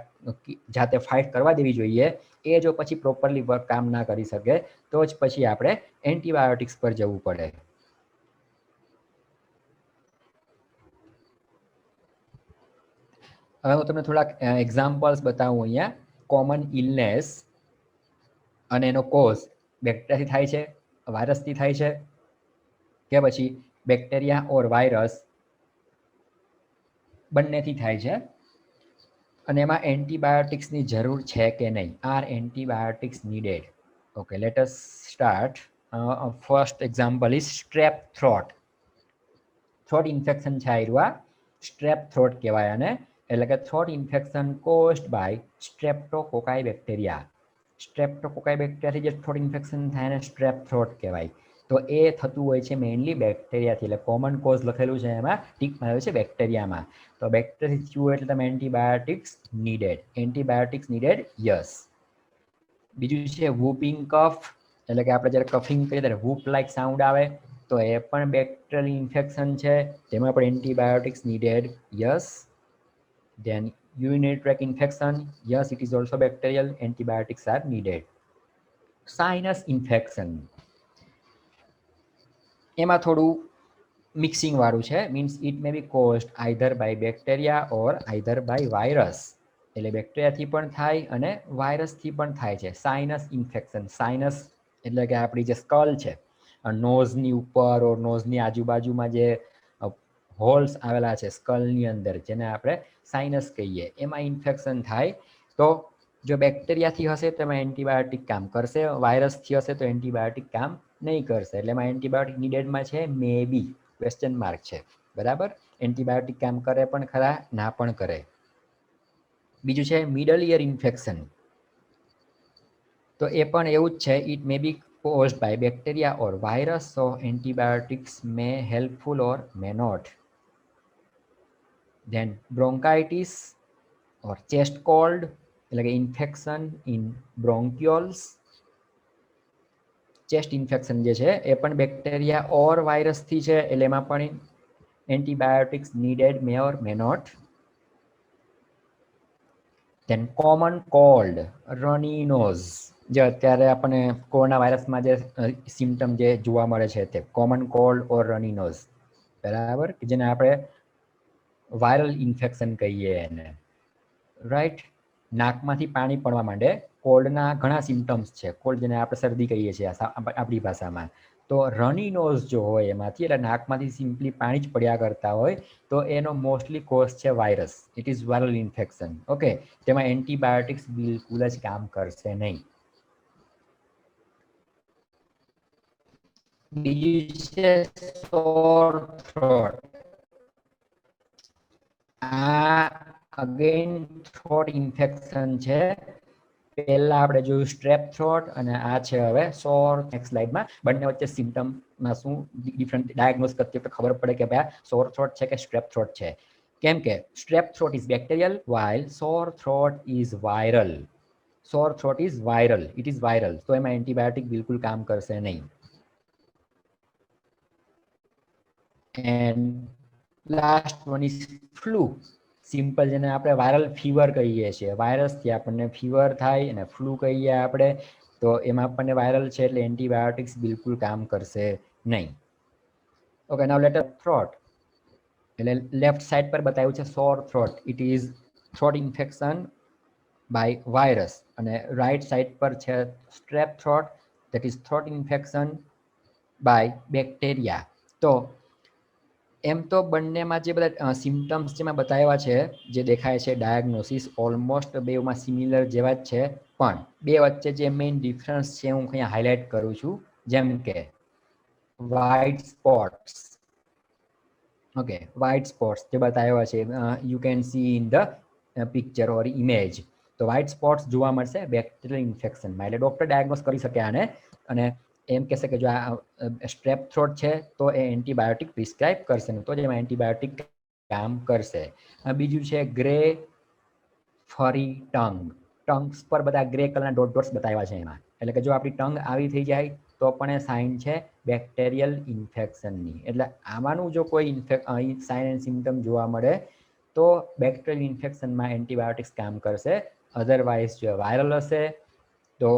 જાતે ફાઇટ કરવા દેવી જોઈએ. એ જો પછી પ્રોપરલી વર્ક કામ ના કરી શકે તો જ પછી આપણે એન્ટીબાયોટિક્સ પર જવું પડે. હવે હું તમને થોડાક એક્ઝામ્પલ્સ બતાવું અહીંયા. કોમન ઇલનેસ અને એનો કોઝ બેક્ટેરિયાથી થાય છે, વાયરસથી થાય છે કે પછી બેક્ટેરિયા ઓર વાયરસ બંનેથી થાય છે અને એમાં એન્ટીબાયોટિક્સની જરૂર છે કે નહીં. Are antibiotics needed? Okay, let us start. First example is strep throat. Throat infection છે આયરુઆ, સ્ટ્રેપ થ્રોટ કહેવાય આને. એટલે કે throat infection caused by streptococci bacteria. Streptococci બેક્ટેરિયાથી જે થ્રોટ ઇન્ફેક્શન થાય એને સ્ટ્રેપ થ્રોટ કહેવાય. તો એ થતું હોય છે મેઇનલી બેક્ટેરિયાથી. એટલે કોમન કોઝ લખેલું છે એમાં, ટીકમાં આવ્યું છે બેક્ટેરિયામાં. તો બેક્ટેરિયાથી થયું એટલે તમે antibiotics needed. Antibiotics needed, yes. બીજું છે વૂપિંગ કફ, એટલે કે આપણે જ્યારે કફિંગ કરીએ ત્યારે વૂપ લાઈક સાઉન્ડ આવે તો એ પણ બેક્ટેરિયલ ઇન્ફેક્શન છે, તેમાં પણ antibiotics needed, yes. Then urinary tract infection, yes, it is also bacterial, antibiotics are needed. Sinus infection, એમાં થોડું મિક્સિંગ વાળું છે, means it may be caused either by bacteria or either by virus. એટલે બેક્ટેરિયાથી પણ થાય અને વાયરસથી પણ થાય છે સાઇનસ ઇન્ફેક્શન. સાઇનસ એટલે કે આપણી જે સ્કલ છે, નોઝની ઉપર ઓર નોઝની આજુબાજુમાં જે હોલ્સ આવેલા છે સ્કલની અંદર, જેને આપણે સાઇનસ કહીએ, એમાં ઇન્ફેક્શન થાય તો જો બેક્ટેરિયાથી હશે તો એમાં એન્ટીબાયોટિક કામ કરશે, વાયરસથી હશે તો એન્ટીબાયોટિક કામ નહીં કરશે. એટલે એમાં એન્ટીબાયોટિક નીડેડમાં છે મે બી, ક્વેશ્ચન માર્ક છે, બરાબર? એન્ટીબાયોટિક કામ કરે પણ ખરા, ના પણ કરે. બીજું છે મિડલ ઇયર ઇન્ફેક્શન. તો એ પણ એવું જ છે, it may be caused by bacteria or virus, so antibiotics may helpful or may not. Then bronchitis or chest cold, એટલે કે ઇન્ફેક્શન ઇન બ્રોન્ક્યુલ્સ. ચેસ્ટ ઇન્ફેક્શન જે છે એ પણ બેક્ટેરિયા ઓર વાયરસથી છે, એટલે એમાં પણ antibiotics needed, may or may not. Then common cold, runny nose, જે અત્યારે આપણને કોરોના વાયરસમાં જે સિમ્ટમ જે જોવા મળે છે તે કોમન કોલ્ડ ઓર રની નોઝ, બરાબર? કે જેને આપણે વાયરલ ઇન્ફેક્શન કહીએ એને, રાઈટ? નાકમાંથી પાણી પડવા માંડે. કોલ્ડના ઘણા સિમ્ટમ્સ છે. કોલ્ડ જેને આપણે શરદી કહીએ છીએ આપણી ભાષામાં. તો રની નોઝ જો હોય એમાંથી, એટલે નાકમાંથી સિમ્પલી પાણી જ પડ્યા કરતા હોય, તો એનો મોસ્ટલી કોઝ છે virus. It is viral infection. Okay, તેમાં એન્ટીબાયોટિક્સ બિલકુલ જ કામ કરશે નહીં. બીજું છે સોર થ્રોટ. આ અગેન થ્રોટ ઇન્ફેક્શન છે, પહેલા આપણે જોયું સ્ટ્રેપ થ્રોટ અને આ છે હવે સોર. નેક્સ્ટ સ્લાઇડમાં બંને વચ્ચે સિમ્પટમમાં શું ડિફરન્ટ ડાયગ્નોસ કરતી વખતે ખબર પડે કે ભાઈ સોર થ્રોટ છે કે સ્ટ્રેપ થ્રોટ છે. કેમ કે strep throat is bacterial while sore throat is viral. Sore throat is viral, it is viral, તો એમાં એન્ટીબાયોટિક બિલકુલ કામ કરશે નહીં. And last one is flu. Simple, જેને આપણે વાયરલ ફીવર કહીએ છીએ. વાયરસથી આપણને ફીવર થાય અને ફ્લુ કહીએ આપણે, તો એમાં આપણને વાયરલ છે એટલે એન્ટીબાયોટિક્સ બિલકુલ કામ કરશે નહીં. Okay, now let us throat. એટલે લેફ્ટ સાઈડ પર બતાવ્યું છે sore throat, it is throat infection by virus, અને રાઈટ સાઈડ પર છે strep throat, that is throat infection by bacteria. તો એમ તો બંનેમાં જે બધા સિમ્ટમ્સ જેમાં બતાવ્યા છે, જે દેખાય છે ડાયગ્નોસિસ ઓલમોસ્ટ બેમાં સિમિલર જેવા જ છે, પણ બે વચ્ચે જે મેઇન ડિફરન્સ છે હું અહીંયા હાઇલાઇટ કરું છું. જેમ કે white spots. Okay, white spots જે બતાવ્યા છે, you can see in the picture or image. તો વ્હાઇટ સ્પોટ્સ જોવા મળશે બેક્ટેરિયલ ઇન્ફેક્શનમાં, એટલે ડૉક્ટર ડાયગ્નોસ કરી શકે આને અને એમ કહેશે કે જો આ સ્ટ્રેપ થ્રોટ છે તો એ એન્ટીબાયોટિક પ્રિસ્ક્રાઇબ કરશે ને તો જ એમાં એન્ટીબાયોટિક કામ કરશે. બીજું છે ગ્રે ફરી ટંગ. ટંગ્સ પર બધા ગ્રે કલરના ડોટ ડોટ્સ બતાવ્યા છે એમાં, એટલે કે જો આપણી ટંગ આવી થઈ જાય તો પણ એ સાઇન છે બેક્ટેરિયલ ઇન્ફેક્શનની. એટલે આમાંનું જો કોઈ સાઇન એન્ડ સિમ્ટમ જોવા મળે તો બેક્ટેરિયલ ઇન્ફેક્શનમાં એન્ટીબાયોટિક્સ કામ કરશે. અધરવાઇઝ જો વાયરલ હશે તો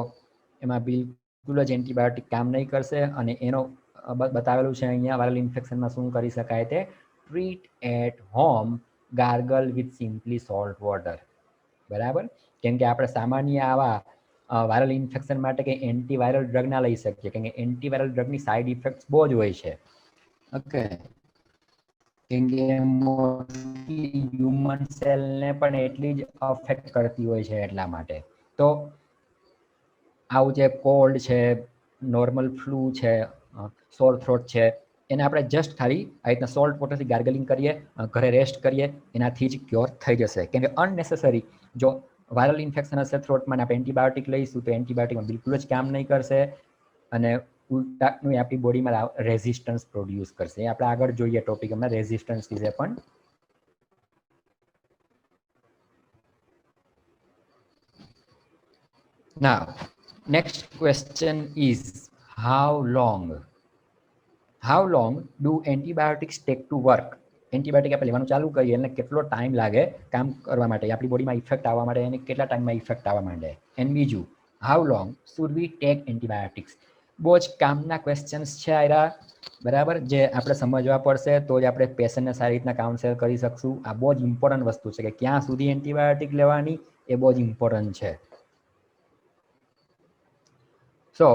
એમાં બિલકુલ જ એન્ટીબાયોટિક કામ નહીં કરશે. અને એનો બતાવેલું છે અહીંયા વાયરલ ઇન્ફેક્શનમાં શું કરી શકાય તે treat at home, gargle with simply salt water. બરાબર, કેમ કે આપણે સામાન્ય આવા વાયરલ ઇન્ફેક્શન માટે કંઈ એન્ટીવાયરલ ડ્રગ ના લઈ શકીએ, કેમ કે એન્ટીવાયરલ ડ્રગની સાઇડ ઇફેક્ટ્સ બહુ જ હોય છે. ઓકે, કેમ કે હ્યુમન સેલને પણ એટલી જ અફેક્ટ કરતી હોય છે, એટલા માટે. તો આવું જે કોલ્ડ છે, નોર્મલ ફ્લૂ છે, સોર થ્રોટ છે, એને આપણે જસ્ટ ખાલી આ રીતના સોલ્ટ વોટરથી ગાર્ગલિંગ કરીએ, ઘરે રેસ્ટ કરીએ, એનાથી જ ક્યોર થઈ જશે. કેમ કે અનનેસેસરી જો વાયરલ ઇન્ફેક્શન હશે થ્રોટમાં આપણે એન્ટીબાયોટિક લઈશું તો એન્ટીબાયોટિકમાં બિલકુલ જ કામ નહીં કરશે અને ઉલટાનું આપણી બોડીમાં રેઝિસ્ટન્સ પ્રોડ્યુસ કરશે. એ આપણે આગળ જોઈએ ટોપિક હમણાં રેઝિસ્ટન્સ વિશે પણ. Now, next question is how long do antibiotics take to work? Antibiotic આપણે લેવાનું ચાલુ કરીએ એટલે કેટલો ટાઈમ લાગે કામ કરવા માટે, આપણી બોડીમાં ઇફેક્ટ આવવા માટે, અને કેટલા ટાઈમમાં ઇફેક્ટ આવવા માંડે. એન્ડ બીજું, how long should we take antibiotics? બહુ જ કામના ક્વેશ્ચન્સ છે આયરા, બરાબર, જે આપણે સમજવા પડશે તો જ આપણે પેશન્ટને સારી રીતના કાઉન્સેલ કરી શકશું. આ બહુ જ ઇમ્પોર્ટન્ટ વસ્તુ છે કે ક્યાં સુધી એન્ટીબાયોટિક લેવાની, એ બહુ જ ઇમ્પોર્ટન્ટ છે. So,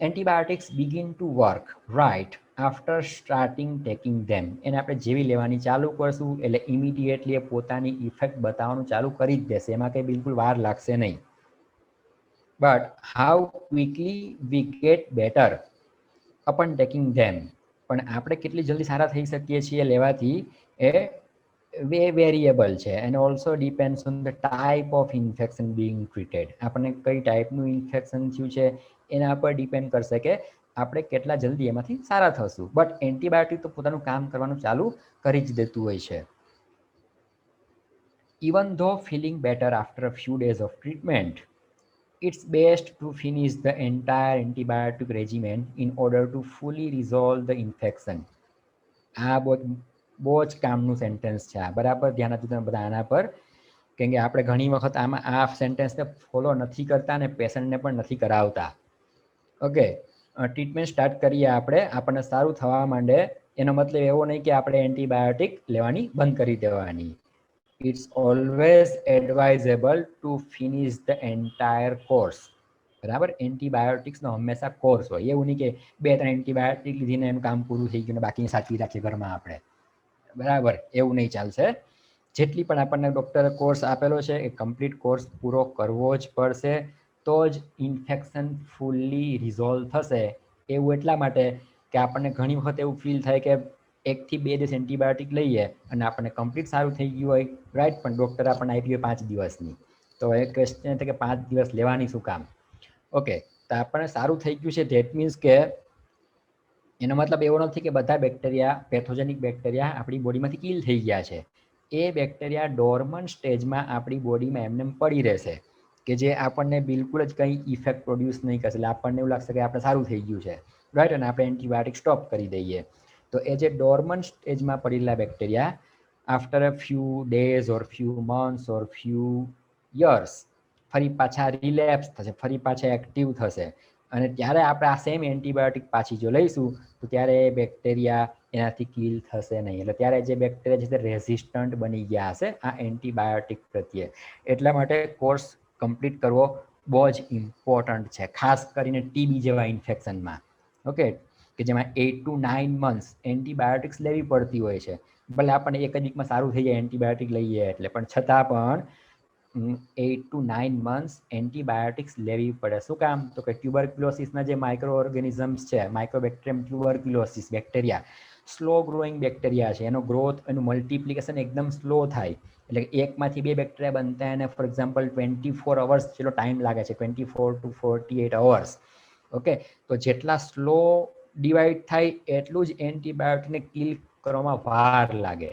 antibiotics begin to work right after starting taking them. એને આપણે જેવી લેવાની ચાલુ કરશું એટલે ઇમિડિયેટલી એ પોતાની ઇફેક્ટ બતાવવાનું ચાલુ કરી જ દેશે, એમાં કંઈ બિલકુલ વાર લાગશે નહીં. But how quickly we get better upon taking them, પણ આપણે કેટલી જલ્દી સારા થઈ શકીએ છીએ લેવાથી એ વેરિયેબલ છે, and also depends on the type of infection being treated. આપણને કઈ ટાઈપનું ઇન્ફેક્શન થયું છે એના પર ડિપેન્ડ કરશે કે આપણે કેટલા જલ્દી એમાંથી સારા થશું. બટ એન્ટીબાયોટિક તો પોતાનું કામ કરવાનું ચાલુ કરી જ દેતું હોય છે. Even though feeling better after a few days of treatment, it's best to finish the entire antibiotic regimen in order to fully resolve the infection. આ બહુ જ કામનું સેન્ટેન્સ છે, આ બરાબર ધ્યાન આપજો તમે બધા આના પર, કેમ કે આપણે ઘણી વખત આમાં આ સેન્ટેન્સને ફોલો નથી કરતા અને પેશન્ટને પણ નથી કરાવતા. ઓકે, ટ્રીટમેન્ટ સ્ટાર્ટ કરીએ આપણે, આપણને સારું થવા માંડે એનો મતલબ એવો નહીં કે આપણે એન્ટીબાયોટિક લેવાની બંધ કરી દેવાની. It's always advisable to finish the entire course. બરાબર, એન્ટીબાયોટિક્સનો હંમેશા કોર્સ હોય, એવું નહીં કે 2-3 એન્ટીબાયોટિક લીધીને એમ કામ પૂરું થઈ ગયું ને બાકીને સાચવી રાખીએ ઘરમાં આપણે. બરાબર, એવું નહીં ચાલશે. જેટલી પણ આપણને ડૉક્ટરે કોર્સ આપેલો છે એ કમ્પ્લીટ કોર્સ પૂરો કરવો જ પડશે, તો જ ઇન્ફેક્શન ફૂલ્લી રિઝોલ્વ થશે. એવું એટલા માટે કે આપણને ઘણી વખત એવું ફીલ થાય કે 1 થી 2 દિવસ એન્ટીબાયોટિક લઈએ અને આપણને કમ્પ્લીટ સારું થઈ ગયું હોય, રાઈટ, પણ ડૉક્ટર આપણને આપી હોય 5 દિવસની, તો એ ક્વેશ્ચન છે કે 5 દિવસ લેવાની શું કામ? ઓકે, તો આપણને સારું થઈ ગયું છે, ધેટ મીન્સ કે એનો મતલબ એવો નથી કે બધા બેક્ટેરિયા, પેથોજેનિક બેક્ટેરિયા આપણી બોડીમાંથી કિલ થઈ ગયા છે. એ બેક્ટેરિયા ડોર્મન્ટ સ્ટેજમાં આપણી બોડીમાં એમને પડી રહેશે, કે જે આપણને બિલકુલ જ કંઈ ઇફેક્ટ પ્રોડ્યુસ નહીં કરશે. એટલે આપણને એવું લાગશે કે આપણે સારું થઈ ગયું છે, રાઈટ, અને આપણે એન્ટીબાયોટિક સ્ટોપ કરી દઈએ. તો એ જે ડોર્મન્ટ સ્ટેજમાં પડેલા bacteria after a few days or few months or few years ફરી પાછા રિલેપ્સ થશે, ફરી પાછા એક્ટિવ થશે, અને ત્યારે આપણે આ સેમ એન્ટીબાયોટિક પાછી જો લઈશું તો ત્યારે એ બેક્ટેરિયા એનાથી કિલ થશે નહીં. એટલે ત્યારે જે બેક્ટેરિયા છે તે રેઝિસ્ટન્ટ બની ગયા હશે આ એન્ટીબાયોટિક પ્રત્યે. એટલા માટે કોર્સ કમ્પ્લીટ કરવો બહુ જ ઇમ્પોર્ટન્ટ છે, ખાસ કરીને ટીબી જેવા ઇન્ફેક્શનમાં. ઓકે, કે જેમાં 8 to 9 months એન્ટીબાયોટિક્સ લેવી પડતી હોય છે. ભલે આપણને એક જ વીકમાં સારું થઈ જાય એન્ટીબાયોટિક લઈએ એટલે, પણ છતાં પણ 8 to 9 months એન્ટીબાયોટિક્સ લેવી પડે. શું કામ? તો કે ટ્યુબરક્યુલોસિસના જે માઇક્રો ઓર્ગેનિઝમ્સ છે, mycobacterium tuberculosis bacteria slow growing bacteria છે. એનો ગ્રોથ, એનું મલ્ટિપ્લિકેશન એકદમ સ્લો થાય. એટલે એકમાંથી 2 બેક્ટેરિયા બનતા એને ફોર એક્ઝામ્પલ 24 hours જેટલો ટાઈમ લાગે છે, 24 to 48 hours. ઓકે, તો જેટલા સ્લો ડિવાઈડ થાય એટલું જ એન્ટીબાયોટિકને કિલ કરવામાં વાર લાગે.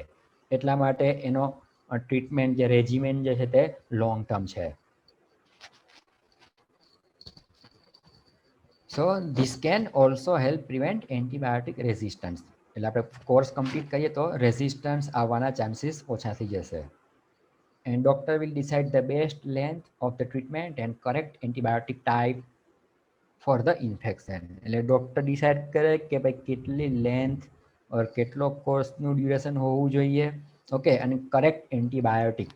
એટલા માટે એનો ટ્રીટમેન્ટ જે રેજીમેન જે છે તે લોંગ ટર્મ છે. So this can also help prevent antibiotic resistance. એટલે આપણે કોર્સ કમ્પ્લીટ કરીએ તો રેઝિસ્ટન્સ આવવાના ચાન્સીસ ઓછા થઈ જશે. And doctor will decide the best length of the treatment and correct antibiotic type for the infection. એટલે ડૉક્ટર ડિસાઇડ કરે કે ભાઈ કેટલી લેન્થ ઓર કેટલો કોર્સનું ડ્યુરેશન હોવું જોઈએ. ઓકે, અને કરેક્ટ એન્ટીબાયોટિક,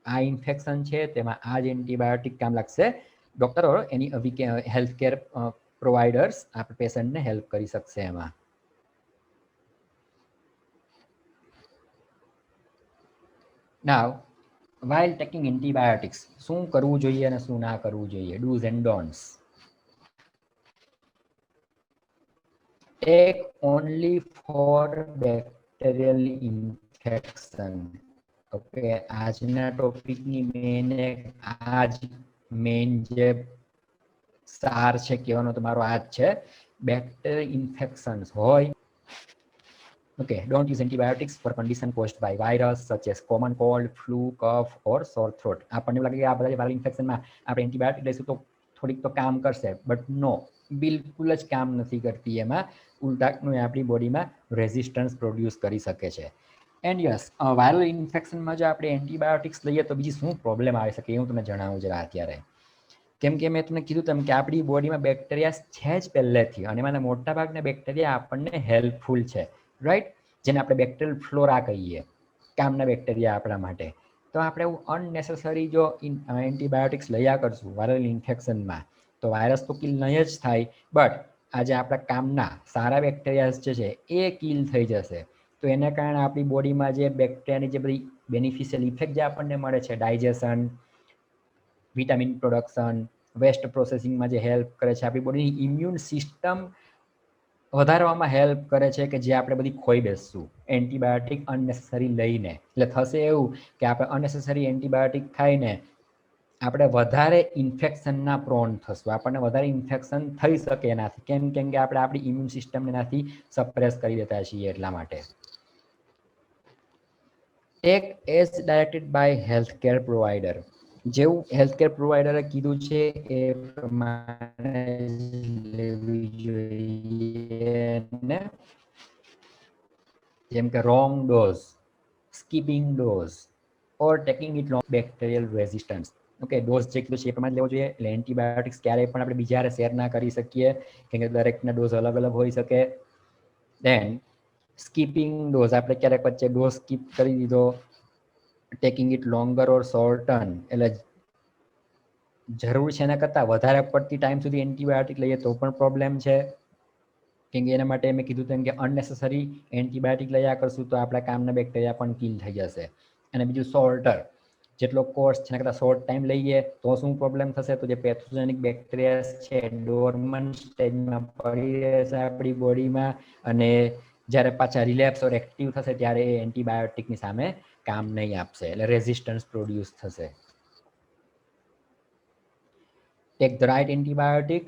આ ઇન્ફેક્શન છે તેમાં આ જ એન્ટીબાયોટિક કામ લાગશે. ડૉક્ટર ઓર એની હેલ્થ કેર પ્રોવાઈડર્સ આપણે પેશન્ટને હેલ્પ કરી શકશે એમાં. નાવ while taking antibiotics શું કરવું જોઈએ અને શું ના કરવું જોઈએ, do's and don'ts. Take only for bacterial infection. Okay, આજના ટોપિકની મેઇન જે સાર છે કહેવાનો તમારો આ જ છે, બેક્ટેરિયલ ઇન્ફેક્શન્સ હોય. Okay, don't use antibiotics for condition caused by virus such as common cold, flu, cough or sore throat. આપણને એવું લાગે કે આ બધા વાયરલ ઇન્ફેક્શનમાં આપણે એન્ટીબાયોટિક લઈશું તો થોડીક તો કામ કરશે, બટ નો, બિલકુલ જ કામ નથી કરતી. એમાં ઉલટાનું આપણી બોડીમાં રેઝિસ્ટન્સ પ્રોડ્યુસ કરી શકે છે. એન્ડ યસ, વાયરલ ઇન્ફેક્શનમાં જો આપણે એન્ટીબાયોટિક્સ લઈએ તો બીજી શું પ્રોબ્લેમ આવી શકે એ હું તમને જણાવું જરા અત્યારે. કેમ કે મેં તમને કીધું તેમ કે આપણી બોડીમાં બેક્ટેરિયા છે જ પહેલેથી, અને એમાંના મોટાભાગના બેક્ટેરિયા આપણને હેલ્પફુલ છે, રાઈટ, જેને આપણે બેક્ટેરિયલ ફ્લોરા કહીએ, કામના બેક્ટેરિયા આપણા માટે. તો આપણે એવું અનનેસેસરી જો એન્ટીબાયોટિક્સ લયા કરશું વાયરલ ઇન્ફેક્શનમાં તો વાયરસ તો કિલ નહીં જ થાય, બટ આજે આપણા કામના સારા બેક્ટેરિયા જે છે એ કિલ થઈ જશે. તો એના કારણે આપણી બોડીમાં જે બેક્ટેરિયાની જે બધી બેનિફિશિયલ ઇફેક્ટ જે આપણને મળે છે, ડાયજેશન, વિટામિન પ્રોડક્શન, વેસ્ટ પ્રોસેસિંગમાં જે હેલ્પ કરે છે, આપણી બોડીની ઇમ્યુન સિસ્ટમ વધારવામાં હેલ્પ કરે છે, કે જે આપણે બધી ખોઈ બેસશું એન્ટીબાયોટિક અનનેસેસરી લઈને. એટલે થશે એવું કે આપણે અનનેસેસરી એન્ટીબાયોટિક ખાઈને આપણે વધારે ઇન્ફેક્શનના પ્રોન થશું, આપણને વધારે ઇન્ફેક્શન થઈ શકે એનાથી. કેમ કે આપણે આપણી ઇમ્યુન સિસ્ટમ એનાથી સપ્રેસ કરી દેતા છીએ. એટલા માટે take as directed by health care provider. જેવું હેલ્થ કેર પ્રોવાઈડરે કીધું છે એ પ્રમાણે લેવી જોઈએ ને. જેમ કે wrong dose, skipping dose or taking it long bacterial resistance. Okay, dose જે કીધું છે એ પ્રમાણે લેવો જોઈએ. એટલે એન્ટીબાયોટિક્સ ક્યારેય પણ આપણે બીજા શેર ના કરી શકીએ, કેમ કે દરેકના ડોઝ અલગ અલગ હોઈ શકે. દેન સ્કીપિંગ ડોઝ, આપણે ક્યારેક વચ્ચે ડોઝ સ્કીપ કરી દીધો. Taking it longer or shorten, એટલે જરૂર છે એના કરતાં વધારે પડતી ટાઈમ સુધી એન્ટીબાયોટિક લઈએ તો પણ પ્રોબ્લેમ છે. કેમ કે એના માટે મેં કીધું તેમ કે અનનેસેસરી એન્ટીબાયોટિક લયા કરશું તો આપણા કામના બેક્ટેરિયા પણ કિલ થઈ જશે. અને બીજું શોર્ટર, જેટલો કોર્સ છે એના કરતાં શોર્ટ ટાઈમ લઈએ તો શું પ્રોબ્લેમ થશે, તો જે પેથોજેનિક બેક્ટેરિયા છે ડોર્મન્ટ સ્ટેજમાં પડી રહેશે આપણી બોડીમાં, અને જ્યારે પાછા રિલેપ્સ ઓર એક્ટિવ થશે ત્યારે એ એન્ટીબાયોટિકની સામે કામ નહીં આપશે, એટલે રેઝિસ્ટન્સ પ્રોડ્યુસ થશે. take the right antibiotic.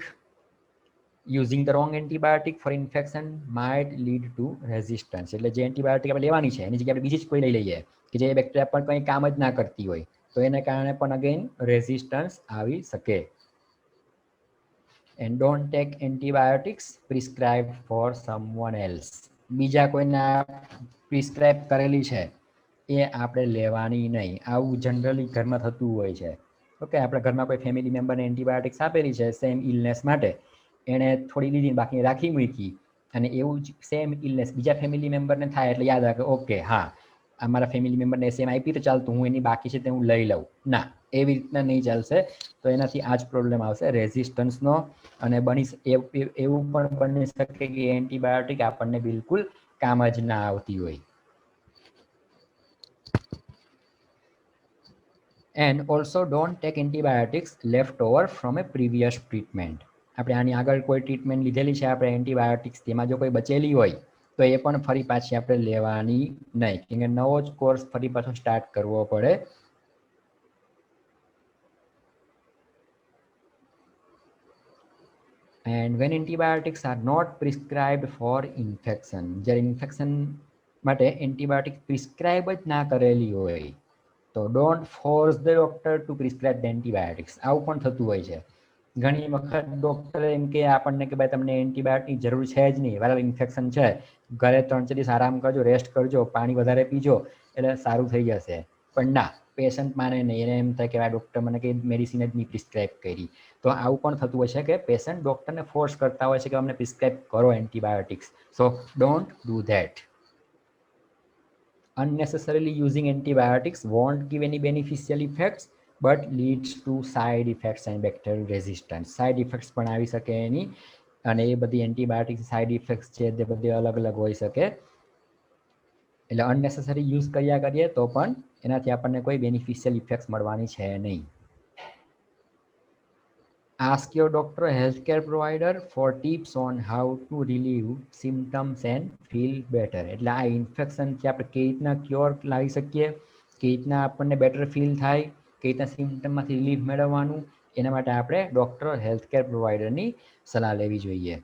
Using the wrong antibiotic for infection might lead to resistance. એટલે જે એન્ટીબાયોટિક આપણે લેવાની છે એની જગ્યાએ આપણે બીજી જ કોઈ લઈ લઈએ કે જે બેક્ટેરિયા પર કંઈ કામ જ ના કરતી હોય તો એને કારણે પણ અગેન રેઝિસ્ટન્સ આવી શકે. And don't take antibiotics prescribed for someone else. બીજા કોઈને પ્રિસ્ક્રાઇબ કરેલી છે એ આપણે લેવાની નહીં. આવું જનરલી ઘરમાં થતું હોય છે. ઓકે, આપણા ઘરમાં કોઈ ફેમિલી મેમ્બરને એન્ટીબાયોટિક્સ આપેલી છે સેમ ઇલનેસ માટે, એણે થોડી લીધી બાકી રાખી મૂકી અને એવું જ સેમ ઇલનેસ બીજા ફેમિલી મેમ્બરને થાય એટલે યાદ રાખે ઓકે હા અમારા ફેમિલી મેમ્બરને સેમ આપી તો ચાલતું હું એની બાકી છે તે હું લઈ લઉં. ના, એવી રીતના નહીં ચાલશે. તો એનાથી આ જ પ્રોબ્લેમ આવશે રેઝિસ્ટન્સનો. અને એવું પણ બની શકે કે એન્ટીબાયોટિક આપણને બિલકુલ કામ જ ના આવતી હોય. And also don't take antibiotics left over from a previous treatment. આપણે આની આગળ કોઈ ટ્રીટમેન્ટ લીધેલી છે આપણે એન્ટીબાયોટિક્સ તેમાં જો કોઈ બચેલી હોય તો એ પણ ફરી પાછી આપણે લેવાની નહીં, કેમ કે નવો જ કોર્સ ફરી પાછો સ્ટાર્ટ કરવો પડે. And when antibiotics are not prescribed for infection, જ્યારે ઇન્ફેક્શન માટે એન્ટીબાયોટિક પ્રિસ્ક્રાઇબ જ ના કરેલી હોય તો don't force the doctor to prescribe the antibiotics. આવું પણ થતું હોય છે. ઘણી વખત ડોક્ટર એમ કે આપણને કે ભાઈ તમને એન્ટીબાયોટિક જરૂર છે જ નહીં, વાયરલ ઇન્ફેક્શન છે, ઘરે 3-4 દિવસ આરામ કરજો, રેસ્ટ કરજો, પાણી વધારે પીજો એટલે સારું થઈ જશે. પણ ના, પેશન્ટ માને નહીં. એને એમ થાય કે આ ડૉક્ટર મને કંઈ મેડિસિન જ નહીં પ્રિસ્ક્રાઇબ કરી. તો આવું પણ થતું હોય છે કે પેશન્ટ ડૉક્ટરને ફોર્સ કરતા હોય છે કે અમને પ્રિસ્ક્રાઇબ કરો antibiotics. So don't do that. Unnecessarily using antibiotics won't give any beneficial effects but leads to side effects and bacterial resistance. Side effects પણ આવી શકે એની, અને એ બધી એન્ટીબાયોટિક્સ સાઇડ ઇફેક્ટ્સ છે તે બધી અલગ અલગ હોઈ શકે. એટલે અનનેસેસરી યુઝ કર્યા કરીએ તો પણ એનાથી આપણને કોઈ બેનિફિશિયલ ઇફેક્ટ્સ મળવાની છે નહીં. Ask your doctor or healthcare provider for tips on how to relieve symptoms and feel better. એટલે આ ઇન્ફેક્શનથી આપણે કઈ રીતના ક્યોર લાવી શકીએ, કઈ રીતના આપણને બેટર ફીલ થાય, કઈ રીતના સિમ્ટમમાંથી રિલીફ મેળવવાનું, એના માટે આપણે ડૉક્ટર હેલ્થકેર પ્રોવાઈડરની સલાહ લેવી જોઈએ.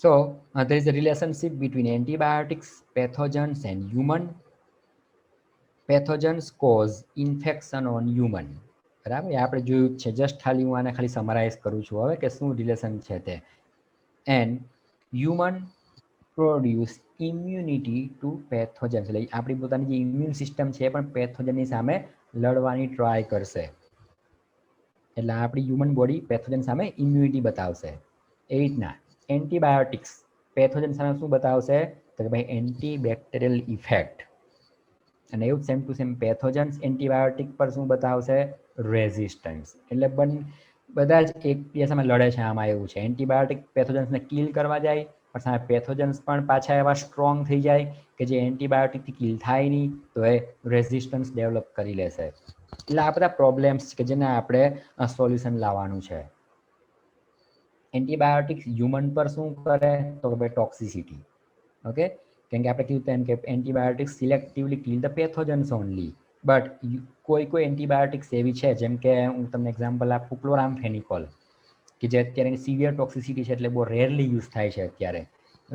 So there is a relationship between antibiotics, pathogens and human. Pathogens cause infection on human. બરાબર, આપણે જોયું જ છે. જસ્ટ ખાલી હું આને ખાલી સમરાઇઝ કરું છું હવે કે શું રિલેશન છે તે. And human produce immunity to pathogens. એટલે આપણી પોતાની જે ઇમ્યુન સિસ્ટમ છે એ પણ પેથોજનની સામે લડવાની ટ્રાય કરશે. એટલે આપણી હ્યુમન બોડી પેથોજન સામે ઇમ્યુનિટી બતાવશે. એ રીતના એન્ટીબાયોટિક્સ પેથોજન સામે શું બતાવશે તો કે ભાઈ એન્ટીબેક્ટેરિયલ ઇફેક્ટ. અને એવું સેમ ટુ સેમ પેથોજન્સ એન્ટીબાયોટિક પર શું બતાવશે રેઝિસ્ટન્સ. એટલે બધા જ એકબીજા સામે લડે છે. આમાં એવું છે એન્ટીબાયોટિક પેથોજન્સને કિલ કરવા જાય પણ સામે પેથોજન્સ પણ પાછા એવા સ્ટ્રોંગ થઈ જાય કે જે એન્ટીબાયોટિકથી કિલ થાય નહીં તો એ રેઝિસ્ટન્સ ડેવલપ કરી લેશે. એટલે આ બધા પ્રોબ્લેમ્સ કે જેને આપણે સોલ્યુશન લાવવાનું છે. એન્ટીબાયોટિક્સ હ્યુમન પર શું કરે તો કે ભાઈ ટોક્સિસિટી. ઓકે, કેમ કે આપણે કીધું તેમ કે antibiotics selectively kill the pathogens only. But કોઈ એન્ટીબાયોટિક્સ એવી છે જેમ કે હું તમને એક્ઝામ્પલ આપું ક્લોરામફેનિકોલ કે જે અત્યારે સિવિયર ટોક્સિસિટી છે એટલે બહુ રેરલી યુઝ થાય છે અત્યારે,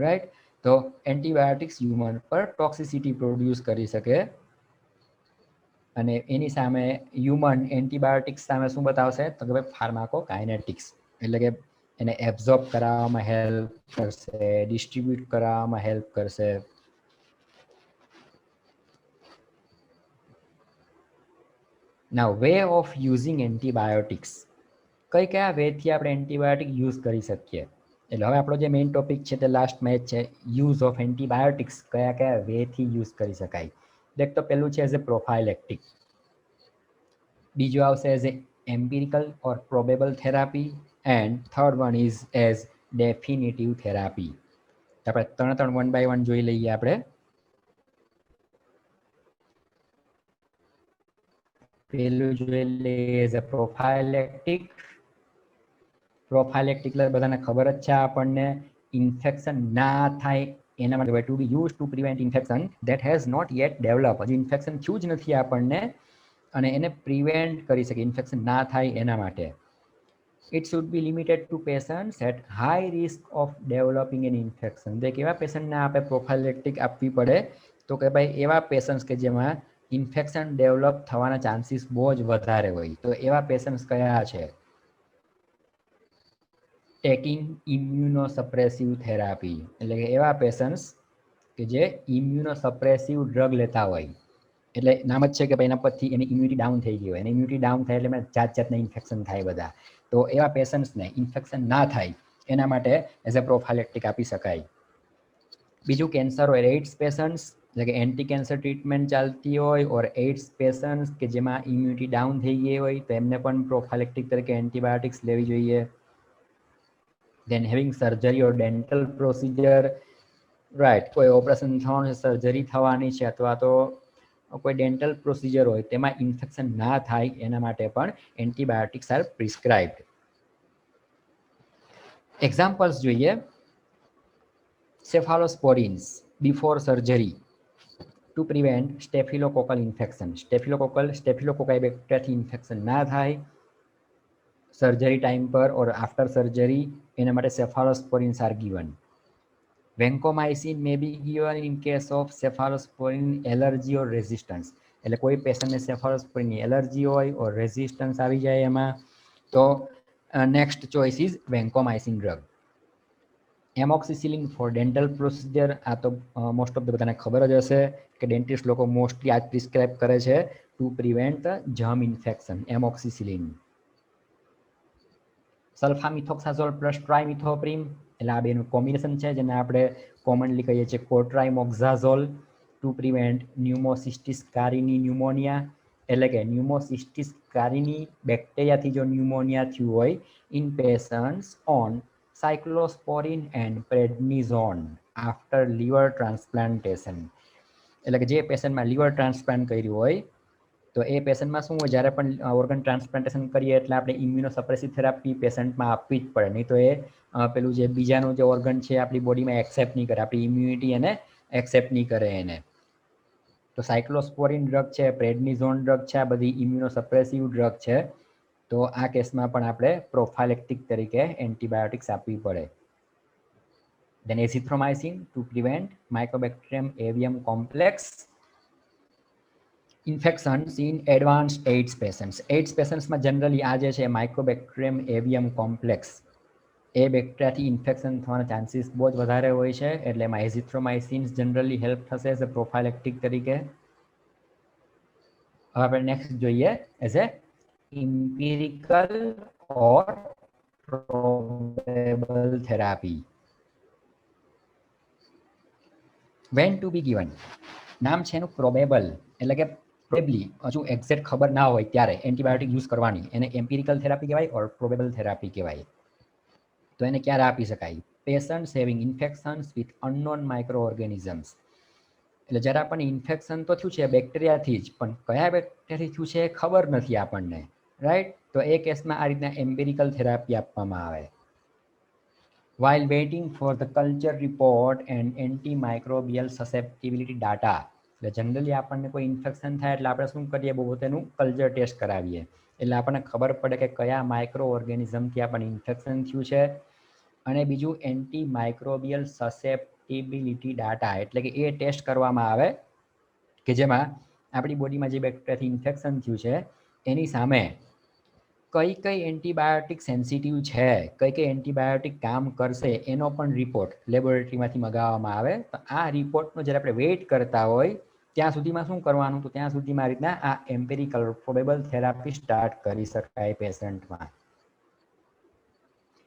રાઈટ. તો એન્ટીબાયોટિક્સ હ્યુમન પર ટોક્સિસિટી પ્રોડ્યુસ કરી શકે અને એની સામે હ્યુમન એન્ટીબાયોટિક્સ સામે શું બતાવશે તો કે ભાઈ ફાર્માકોકાઇનેટિક્સ. એટલે કે એને એબ્ઝોર્બ કરાવવામાં હેલ્પ કરશે, ડિસ્ટ્રીબ્યુટ કરાવવામાં હેલ્પ કરશે. નાઉ વે ઓફ યુઝિંગ એન્ટીબાયોટિક્સ. કયા વેથી આપણે એન્ટીબાયોટિક યુઝ કરી શકીએ. એટલે હવે આપણો જે મેઇન ટોપિક છે તે લાસ્ટ મેચ છે યુઝ ઓફ એન્ટીબાયોટિક્સ. કયા વેથી યુઝ કરી શકાય. એક તો પહેલું છે એઝ એ પ્રોફાઇલેક્ટિક, બીજું આવશે as a empirical or probable therapy and third one is as definitive therapy. આપણે ત્રણ વન બાય વન જોઈ લઈએ. આપણે પહેલું જોઈ લઈએ એઝ એ પ્રોફાઇલેક્ટિક. પ્રોફાઇલેક્ટિક બધાને ખબર જ છે આપણને ઇન્ફેક્શન ના થાય એના માટે to be use to prevent infection that has not yet develop. હજી ઇન્ફેક્શન થયું જ નથી આપણને અને એને પ્રિવેન્ટ કરી શકે, ઇન્ફેક્શન ના થાય એના માટે. It should be limited to patients at high risk of developing an infection. તો કેવા પેશન્ટને આપણે પ્રોફાઇલેક્ટિક આપવી પડે? તો કે ભાઈ એવા પેશન્ટ્સ કે જેમાં ઇન્ફેક્શન ડેવલપ થવાના ચાન્સીસ બહુ જ વધારે હોય. તો એવા પેશન્ટ્સ કયા છે? ટેકિંગ ઇમ્યુનોસપ્રેસિવ થેરાપી, એટલે કે એવા પેશન્ટ્સ કે જે ઇમ્યુનોસપ્રેસિવ ડ્રગ લેતા હોય. એટલે નામ જ છે કે ભાઈ એના પરથી એની ઇમ્યુનિટી ડાઉન થઈ ગઈ હોય, એની ઇમ્યુનિટી ડાઉન થાય એટલે જાત જાતના ઇન્ફેક્શન થાય બધા. તો એવા પેશન્ટ્સને ઇન્ફેક્શન ના થાય એના માટે એઝ અ પ્રોફાઇલેક્ટિક આપી શકાય. બીજું કેન્સર હોય, એઇડ્સ પેશન્ટ્સ, એટલે કે એન્ટી કેન્સર ટ્રીટમેન્ટ ચાલતી હોય, ઓર એઇડ્સ પેશન્ટ્સ કે જેમાં ઇમ્યુનિટી ડાઉન થઈ ગઈ હોય તો એમને પણ પ્રોફાઇલેક્ટિક તરીકે એન્ટીબાયોટિક્સ લેવી જોઈએ. દેન હેવિંગ સર્જરી ઓર ડેન્ટલ પ્રોસિજર, રાઈટ, કોઈ ઓપરેશન થવાનું છે, સર્જરી થવાની છે, અથવા તો કોઈ ડેન્ટલ પ્રોસિજર હોય તેમાં ઇન્ફેક્શન ના થાય એના માટે પણ એન્ટીબાયોટિક્સ આર પ્રિસ્ક્રાઇબ્ડ. એક્ઝામ્પલ્સ જોઈએ. Cephalosporins before surgery to prevent staphylococcal infection. Staphylococci બેક્ટેરિયાથી ઇન્ફેક્શન ના થાય સર્જરી ટાઈમ પર ઓર આફ્ટર સર્જરી, એના માટે cephalosporins are given. Vancomycin may be given in case of cephalosporin allergy or resistance. એટલે કોઈ પેશન્ટને સેફાલોસ્પોરિનની એલર્જી હોય ઓર રેઝિસ્ટન્સ આવી જાય એમાં, તો next choice is vancomycin drug. Amoxicillin for dental procedure, આ તો મોસ્ટ ઓફ ધ બધાને ખબર જ હશે કે ડેન્ટિસ્ટ લોકો મોસ્ટલી આ પ્રિસ્ક્રાઇબ કરે છે to prevent the germ infection, amoxicillin. Sulfamethoxazole plus trimethoprim, એટલે આ બેનું કોમ્બિનેશન છે જેને આપણે કોમનલી કહીએ છીએ cotrimoxazole, to prevent pneumocystis carinii pneumonia. એટલે કે ન્યુમોસિસ્ટિસ કારીની બેક્ટેરિયાથી જો ન્યુમોનિયા થયું હોય in patients on cyclosporine and prednisone after liver transplantation. એટલે કે જે પેશન્ટમાં લીવર ટ્રાન્સપ્લાન્ટ કર્યું હોય તો એ પેશન્ટમાં શું હોય, જ્યારે પણ ઓર્ગન ટ્રાન્સપ્લાન્ટેશન કરીએ એટલે આપણે ઇમ્યુનોસપ્રેસિવ થેરાપી પેશન્ટમાં આપવી જ પડે, નહીં તો એ પેલું જે બીજાનું જે ઓર્ગન છે આપણી બોડીમાં એક્સેપ્ટ નહીં કરે, આપણી ઇમ્યુનિટી એને એક્સેપ્ટ નહીં કરે એને. તો સાયક્લોસ્પોરિન ડ્રગ છે, પ્રેડનિઝોન ડ્રગ છે, આ બધી ઇમ્યુનોસપ્રેસિવ ડ્રગ છે. તો આ કેસમાં પણ આપણે પ્રોફાઇલેક્ટિક તરીકે એન્ટીબાયોટિક્સ આપવી પડે. Then azithromycin to prevent Mycobacterium avium complex infections in advanced AIDS patients. AIDS patientsમાં જનરલી આ જે છે માઇક્રોબેક્ટેરિયમ એવિયમ કોમ્પ્લેક્સ એ બેક્ટેરિયાથી ઇન્ફેક્શન થવાના ચાન્સીસ બહુ જ વધારે હોય છે, એટલે એમાં એઝિથ્રોમાઇસિન્સ જનરલી હેલ્પ થશે એઝ અ પ્રોફાઇલેક્ટિક તરીકે. હવે આપણે નેક્સ્ટ જોઈએ as a empirical or probable therapy. When to be given, નામ છે એનું પ્રોબેબલ, એટલે કે પ્રોબેબલી હજુ એક્ઝેક્ટ ખબર ના હોય ત્યારે એન્ટીબાયોટિક યુઝ કરવાની, એને એમ્પિરિકલ થેરાપી કહેવાય ઓર પ્રોબેબલ થેરાપી કહેવાય. તો એને ક્યારે આપી શકાય? Patients having infections with unknown micro organisms. એટલે જ્યારે આપણને ઇન્ફેક્શન તો થયું છે બેક્ટેરિયાથી જ, પણ કયા બેક્ટેરિયાથી થયું છે એ ખબર નથી આપણને, રાઈટ? તો એ કેસમાં આ રીતના એમ્પિરિકલ થેરાપી આપવામાં આવે. While waiting for the culture report and antimicrobial susceptibility data. એટલે જનરલી આપણને કોઈ ઇન્ફેક્શન થાય એટલે આપણે શું કરીએ, બહુ તેનું કલ્ચર ટેસ્ટ કરાવીએ, એટલે આપણને ખબર પડે કે કયા માઇક્રો ઓર્ગેનિઝમથી આપણને ઇન્ફેક્શન થયું છે. અને બીજું એન્ટી માઇક્રોબિયલ સસેપ્ટિબિલિટી ડાટા, એટલે કે એ ટેસ્ટ કરવામાં આવે કે જેમાં આપણી બોડીમાં જે બેક્ટેરિયાથી ઇન્ફેક્શન થયું છે એની સામે કઈ કઈ એન્ટીબાયોટિક સેન્સિટિવ છે, કઈ કઈ એન્ટીબાયોટિક કામ કરશે એનો પણ રિપોર્ટ લેબોરેટરીમાંથી મગાવવામાં આવે. તો આ રિપોર્ટનો જ્યારે આપણે વેઇટ કરતા હોય ત્યાં સુધીમાં શું કરવાનું, તો ત્યાં સુધીમાં આ રીતના આ એમ્પિરિકલ પ્રોબેબલ થેરાપી સ્ટાર્ટ કરી શકાય પેશન્ટમાં.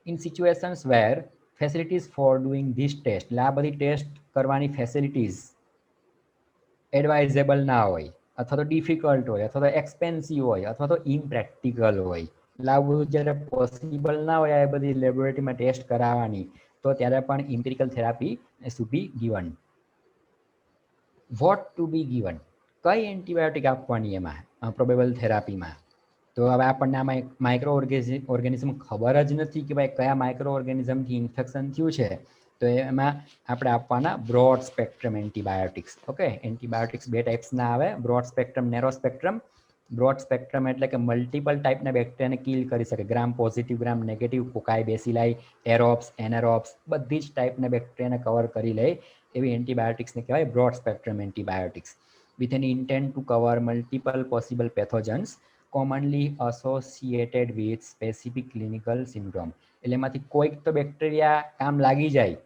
In situations where facilities for doing this test, એટલે આ બધી ટેસ્ટ કરવાની ફેસિલિટીઝ એડવાઇઝેબલ ના હોય, અથવા તો ડિફિકલ્ટ હોય, અથવા તો એક્સપેન્સિવ હોય, અથવા તો ઇમ્પ્રેક્ટિકલ હોય. એટલે આ બધું જ્યારે પોસિબલ ના હોય આ બધી લેબોરેટરીમાં ટેસ્ટ કરાવવાની, તો ત્યારે પણ empirical therapy should be given. Vote two be given, કઈ એન્ટીબાયોટિક આપવાની એમાં પ્રોબેબલ થેરાપીમાં? તો હવે આપણને આમાં માઇક્રો ઓર્ગેનિઝમ ખબર જ નથી કે ભાઈ કયા માઇક્રો ઓર્ગેનિઝમથી ઇન્ફેક્શન થયું છે, તો એમાં આપણે આપવાના broad spectrum antibiotics. Okay, antibiotics બે ટાઈપ્સના આવે, broad spectrum, narrow spectrum. Broad spectrum એટલે કે મલ્ટિપલ ટાઈપના બેક્ટેરિયાને કિલ કરી શકે, ગ્રામ પોઝિટિવ, ગ્રામ નેગેટિવ, કોકાઈ, બેસિલાઈ, એરોબ્સ, એનારોબ્સ, બધી જ ટાઈપના બેક્ટેરિયાને કવર કરી લે એવી એન્ટીબાયોટિક્સને કહેવાય broad spectrum antibiotics, with an intent to cover multiple possible pathogens commonly associated with specific clinical syndrome. એટલે એમાંથી કોઈક તો બેક્ટેરિયા કામ લાગી જાય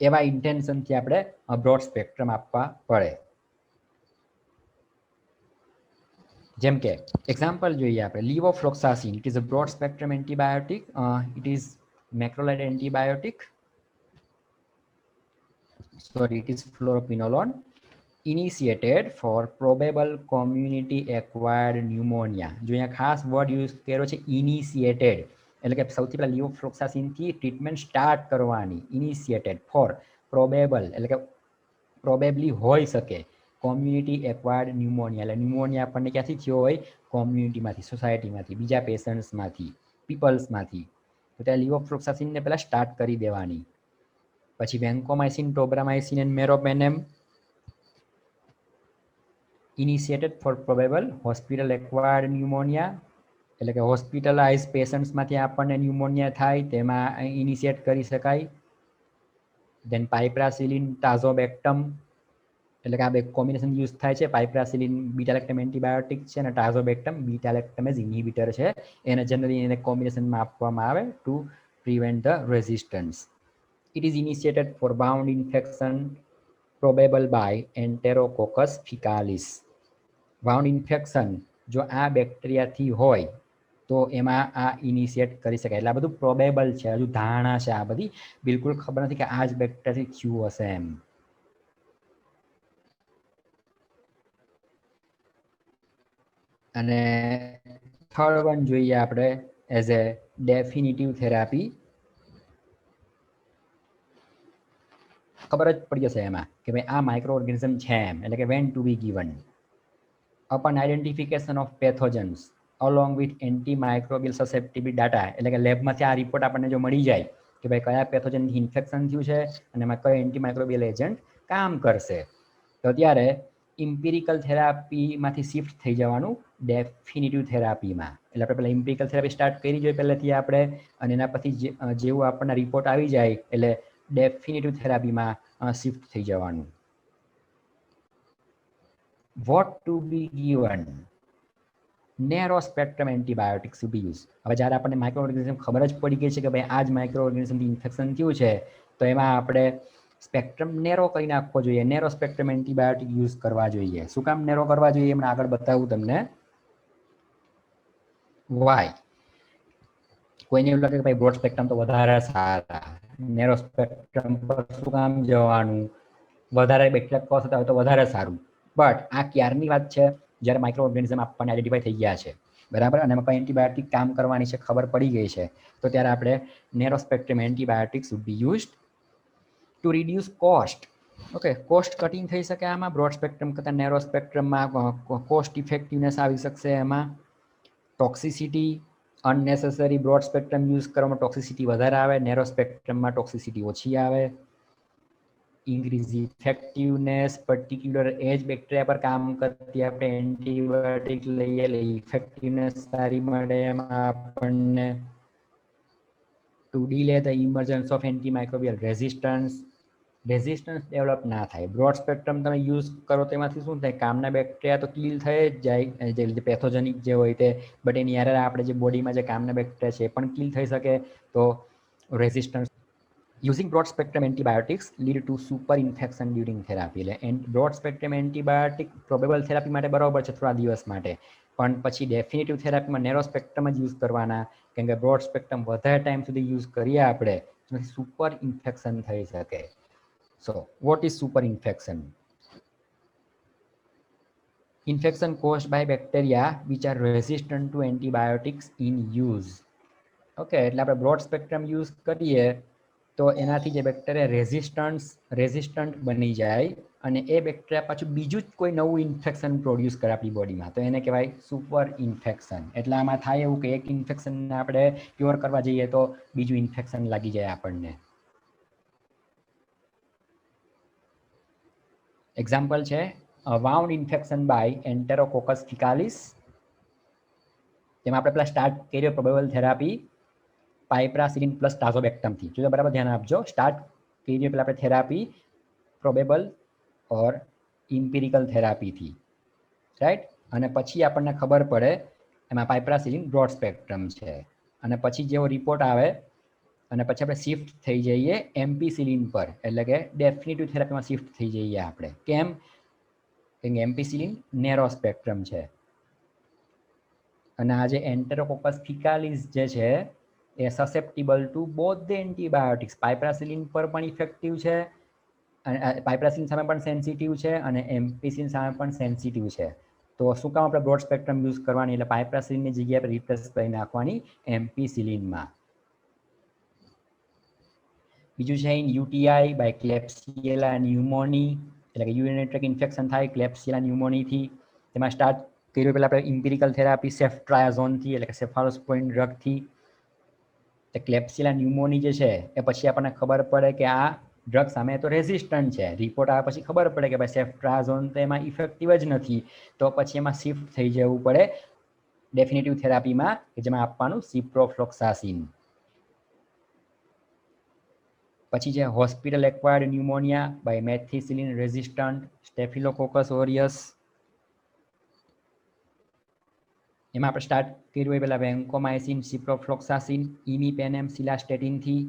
એવા ઇન્ટેન્શનથી આપણે બ્રોડ સ્પેક્ટ્રમ આપવા પડે. જેમ કે એક્ઝામ્પલ જોઈએ આપણે, levofloxacin, it is a broad spectrum antibiotic, it is macrolide antibiotic, sorry, it is fluoroquinolone, initiated for probable community acquired pneumonia. જો અહીંયા ખાસ વર્ડ યુઝ કર્યો છે ઇનિશિએટેડ, એટલે કે સૌથી પહેલા લિવોફ્લોક્સાસિનથી ટ્રીટમેન્ટ સ્ટાર્ટ કરવાની, ઇનિશિએટેડ ફોર પ્રોબેબલ એટલે કે પ્રોબેબલી હોઈ શકે કોમ્યુનિટી એક્વાયર્ડ ન્યુમોનિયા, એટલે ન્યુમોનિયા આપણને ક્યાંથી થયો હોય, કોમ્યુનિટીમાંથી, સોસાયટીમાંથી, બીજા પેશન્ટ્સમાંથી, પીપલ્સમાંથી. તો ત્યાં લિવોફ્લોક્સાસિનને પહેલાં સ્ટાર્ટ કરી દેવાની. પછી vancomycin, tobramycin and meropenem, initiated for probable hospital acquired pneumonia, એટલે કે હોસ્પિટલાઇઝ પેશન્ટ્સમાંથી આપણને ન્યુમોનિયા થાય તેમાં ઇનિશિએટ કરી શકાય. દેન પાઇપ્રાસિલિન, ટાઝોબેક્ટમ, એટલે કે આ બે કોમ્બિનેશન યુઝ થાય છે. પાઇપ્રાસિલિન બીટાલેક્ટમ એન્ટીબાયોટિક છે અને ટાઝોબેક્ટમ બીટાલેક્ટમેઝ ઇન્હિબિટર છે. એને જનરલી એને કોમ્બિનેશનમાં આપવામાં આવે to prevent the resistance. It is initiated for bound infection probable by enterococcus faecalis. Bound infection જો આ બેક્ટેરિયાથી હોય તો એમાં આ ઇનિશિએટ કરી શકાય. એટલે આ બધું પ્રોબેબલ છે, હજુ ધારણા છે, આ બધી બિલકુલ ખબર નથી કે આ જ બેક્ટેરિયાથી થયું હશે એમ. અને થર્ડ વન જોઈએ આપણે એઝ એ ડેફિનિટિવ થેરાપી. ખબર જ પડી જશે એમાં કે ભાઈ આ માઇક્રો ઓર્ગેનિઝમ છે એમ, એટલે કે when to be given upon identification of pathogens along with antimicrobial susceptibility data, એટલે કે લેબમાંથી આ રિપોર્ટ આપણને જો મળી જાય કે ભાઈ કયા પેથોજનથી ઇન્ફેક્શન થયું છે અને એમાં કયો એન્ટીમાઇક્રોબિયલ એજન્ટ કામ કરશે, તો ત્યારે ઇમ્પિરિકલ થેરાપીમાંથી શિફ્ટ થઈ જવાનું ડેફિનિટિવ થેરાપીમાં. એટલે આપણે પહેલાં ઇમ્પિરિકલ થેરાપી સ્ટાર્ટ કરી જોઈએ પહેલેથી આપણે, અને એના પછી જેવું આપણને રિપોર્ટ આવી જાય એટલે ડેફિનિટિવ થેરાપીમાં શિફ્ટ થઈ જવાનું. What to be given? Narrow spectrum antibiotics to be used. હવે જ્યારે આપણને માઇક્રો ઓર્ગેનિઝમ ખબર જ પડી ગઈ છે કે ભાઈ આ જ માઇક્રો ઓર્ગેનિઝમથી ઇન્ફેક્શન થયું છે, તો એમાં આપણે સ્પેક્ટ્રમ નેરો કરી નાખવો જોઈએ, નેરો સ્પેક્ટ્રમ એન્ટીબાયોટિક યુઝ કરવા જોઈએ. શું કામ નેરો કરવા જોઈએ એમને આગળ બતાવું તમને. વાય? કોઈને એવું લાગે કે ભાઈ બ્રોડ સ્પેક્ટ્રમ તો વધારે સારા, નેરો સ્પેક્ટ્રમ પર શું કામ જવાનું, વધારે બેક્ટેરિયા કોસ થતા હોય તો વધારે સારું. બટ આ ક્યારની વાત છે જ્યારે માઇક્રો ઓર્ગેનિઝમ આપણને આઈડેન્ટિફાઈ થઈ ગયા છે, બરાબર, અને એમાં કઈ એન્ટીબાયોટિક કામ કરવાની છે ખબર પડી ગઈ છે, તો ત્યારે આપણે narrow spectrum antibiotics would be used to reduce cost. Okay, cost cutting થઈ શકે આમાં, બ્રોડ સ્પેક્ટ્રમ કરતાં નેરો સ્પેક્ટ્રમમાં કોસ્ટ ઇફેક્ટિવનેસ આવી શકશે એમાં. ટોક્સિસિટી, અનનેસેસરી બ્રોડ સ્પેક્ટ્રમ યુઝ કરવામાં ટોક્સિસિટી વધારે આવે, નેરો સ્પેક્ટ્રમમાં ટોક્સિસિટી ઓછી આવે. Increase effectiveness, particular age bacteria પર કામ કરતી આપણે એન્ટીબાયોટિક લઈએ એટલે ઇફેક્ટિવનેસ સારી મળે એમાં આપણને. To delay the emergence of antimicrobial resistance, resistance develop ના થાય. બ્રોડ સ્પેક્ટ્રમ તમે યુઝ કરો તો એમાંથી શું થાય, કામના બેક્ટેરિયા તો કિલ થઈ જ જાય, જે પેથોજેનિક જે હોય તે, બટ એની યારે આપણે જે બોડીમાં જે કામના બેક્ટેરિયા છે એ પણ કિલ થઈ શકે, તો resistance. Using broad spectrum antibiotics lead to super infection during therapy. એટલે broad spectrum antibiotic probable therapy માટે બરાબર છે થોડા દિવસ માટે, પણ પછી ડેફિનેટિવ થેરાપીમાં નેરો સ્પેક્ટ્રમ જ યુઝ કરવાના, કેમ કે બ્રોડ સ્પેક્ટ્રમ વધારે ટાઈમ સુધી યુઝ કરીએ આપણે તો સુપર ઇન્ફેક્શન થઈ શકે. So what is super infection? Infection caused by bacteria which are resistant to antibiotics in use. Okay, એટલે આપણે બ્રોડ સ્પેક્ટ્રમ યુઝ કરીએ તો એનાથી જે બેક્ટેરિયા રેઝિસ્ટન્ટ બની જાય અને એ બેક્ટેરિયા પાછું બીજું જ કોઈ નવું ઇન્ફેક્શન પ્રોડ્યુસ કરે આપણી બોડીમાં, તો એને કહેવાય સુપર ઇન્ફેક્શન. એટલે આમાં થાય એવું કે એક ઇન્ફેક્શનને આપણે ક્યોર કરવા જઈએ તો બીજું ઇન્ફેક્શન લાગી જાય આપણને. એક્ઝામ્પલ છે વાઉન્ડ ઇન્ફેક્શન બાય એન્ટેરોકોકસ ફિકાલિસ, તેમાં આપણે પેલા સ્ટાર્ટ કર્યો પ્રોબેબલ થેરાપી પાઇપ્રાસિલિન પ્લસ ટાઝોબેક્ટમથી. જો બરાબર ધ્યાન આપજો. સ્ટાર્ટ કર્યો પેલા આપણે થેરાપી પ્રોબેબલ ઓર ઇમ્પિરિકલ થેરાપીથી, રાઈટ. અને પછી આપણને ખબર પડે એમાં પાઇપ્રાસિલિન બ્રોડ સ્પેક્ટ્રમ છે. અને પછી જેવો રિપોર્ટ આવે અને પછી આપણે શિફ્ટ થઈ જઈએ એમ્પિસિલિન પર, એટલે કે ડેફિનેટિવ થેરાપીમાં શિફ્ટ થઈ જઈએ આપણે. કેમ કે એમ્પિસિલિન નેરો સ્પેક્ટ્રમ છે. અને આ જે એન્ટેરોકોકસ ફિકાલિસ જે છે એ સસેપ્ટિબલ ટુ બોથ ધ એન્ટીબાયોટિક્સ, પાઇપ્રાસિલિન પર પણ ઇફેક્ટિવ છે, અને પાઇપ્રાસિલિન સામે પણ સેન્સિટિવ છે અને એમ્પિસિલિન સામે પણ સેન્સિટિવ છે. તો શું કામ આપણે બ્રોડ સ્પેક્ટ્રમ યુઝ કરવાની, એટલે પાઇપ્રાસિલિનની જગ્યાએ આપણે રિપ્લેસ કરી નાખવાની એમ્પિસિલિનમાં. બીજું છે યુટીઆઈ બાય ક્લેપ્સિયેલા ન્યુમોની, એટલે કે યુરિનરી ટ્રેક ઇન્ફેક્શન થાય ક્લેપ્સિયેલા ન્યુમોનીથી. તેમાં સ્ટાર્ટ કર્યું પહેલાં આપણે ઇમ્પિરિકલ થેરાપી સેફટ્રાયાઝોનથી, એટલે કે સેફાલોસ્પોરિન ડ્રગથી. તે ક્લેપ્સિયેલા ન્યુમોની જે છે એ પછી આપણને ખબર પડે કે આ ડ્રગ સામે તો રેઝિસ્ટન્ટ છે. રિપોર્ટ આવે પછી ખબર પડે કે ભાઈ સેફટ્રાયાઝોન તો એમાં ઇફેક્ટિવ જ નથી, તો પછી એમાં શિફ્ટ થઈ જવું પડે ડેફિનેટિવ થેરાપીમાં, કે જેમાં આપવાનું સિપ્રોફ્લોક્સાસિન. પછી છે hospital acquired pneumonia by methicillin resistant staphylococcus aureus. એમાં આપણે સ્ટાર્ટ કર્યું હોય પહેલાં વેન્કોમાઇસિન, સિપ્રોફ્લોક્સાસિન, ઇમિપેનેમ, સિલાસ્ટેટિનથી.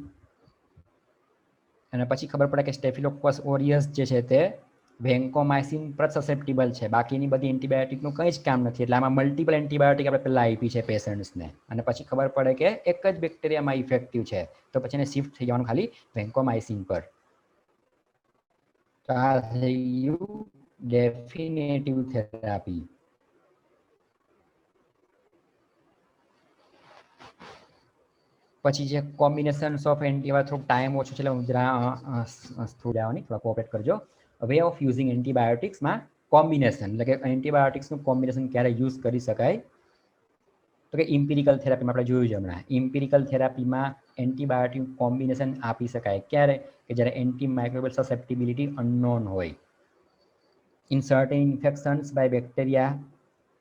અને પછી ખબર પડે કે સ્ટેફિલોકોકસ ઓરિયસ જે છે તે વેન્કોમાઇસિન પર સસેપ્ટિબલ છે, બાકીની બધી એન્ટીબાયોટિકનું કંઈ જ કામ નથી. એટલે આમાં મલ્ટિપલ એન્ટીબાયોટિક આપણે પહેલાં આપી છે પેશન્ટ્સને, અને પછી ખબર પડે કે એક જ બેક્ટેરિયામાં ઇફેક્ટિવ છે, તો પછી એને શિફ્ટ થઈ જવાનું ખાલી વેન્કોમાઇસિન પર. તો આ થઈ ગયું ડેફિનેટિવ થેરાપી. પછી જે કોમ્બિનેશન્સ ઓફ એન્ટીબાયોટિક, થોડુંક ટાઈમ ઓછો છે એટલે હું જવાની થોડા કોઓપરેટ કરજો. વે ઓફ યુઝિંગ એન્ટીબાયોટિક્સમાં કોમ્બિનેશન, એટલે કે એન્ટીબાયોટિક્સનું કોમ્બિનેશન ક્યારે યુઝ કરી શકાય, તો કે ઇમ્પિરિકલ થેરાપીમાં આપણે જોયું છે હમણાં. ઇમ્પિરિકલ થેરાપીમાં એન્ટીબાયોટિક કોમ્બિનેશન આપી શકાય ક્યારે, કે જ્યારે એન્ટી માઇક્રોબિયલ સસેપ્ટિબિલિટી અનનોન હોય. In certain infections by bacteria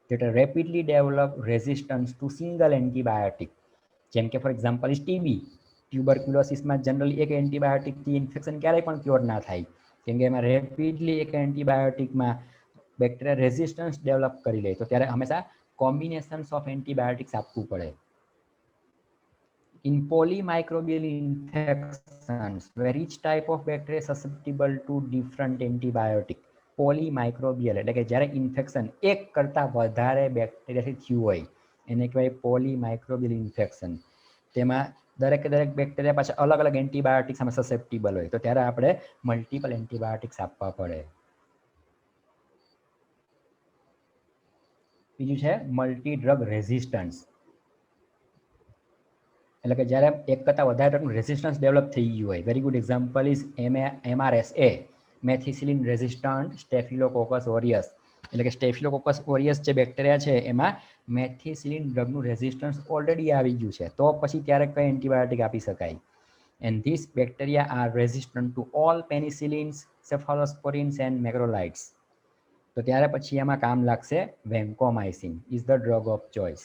that rapidly develop resistance to single antibiotic, જેમ કે ફોર એક્ઝામ્પલ ઇઝ ટીબી. ટ્યુબરક્યુલોસિસમાં જનરલી એક એન્ટીબાયોટિકથી ઇન્ફેક્શન ક્યારેય પણ ક્યોર ના થાય, કેમ કે એમાં રેપિડલી એક એન્ટીબાયોટિકમાં બેક્ટેરિયા રેઝિસ્ટન્સ ડેવલપ કરી લે, તો ત્યારે હંમેશા કોમ્બિનેશન્સ ઓફ એન્ટીબાયોટિક્સ આપવું પડે. In polymicrobial infections, where each type of bacteria is susceptible to different antibiotic. પોલીમાઇક્રોબિયલ એટલે કે જ્યારે ઇન્ફેક્શન એક કરતાં વધારે બેક્ટેરિયાથી થયું હોય એને કહેવાય પોલીમાઇક્રોબિયલ ઇન્ફેક્શન. તેમાં દરેક બેક્ટેરિયા પાછા અલગ અલગ એન્ટીબાયોટિક સામે સસેપ્ટિબલ હોય, તો ત્યારે આપણે મલ્ટિપલ એન્ટીબાયોટિક્સ આપવા પડે. બીજું છે મલ્ટી ડ્રગ રેઝિસ્ટન્સ, એટલે કે જ્યારે એક કરતાં વધારે ડ્રગનું રેઝિસ્ટન્સ ડેવલપ થઈ ગયું હોય. Very good example is MRSA, methicillin resistant staphylococcus aureus. એટલે કે સ્ટેફિલોકોકસ ઓરિયસ જે બેક્ટેરિયા છે એમાં મેથિસિલિન ડ્રગનું રેઝિસ્ટન્સ ઓલરેડી આવી ગયું છે, તો પછી ત્યારે કઈ એન્ટીબાયોટિક આપી શકાય. And this bacteria are resistant to all penicillins, cephalosporins and macrolides. તો ત્યારે પછી એમાં કામ લાગશે vancomycin is the drug of choice.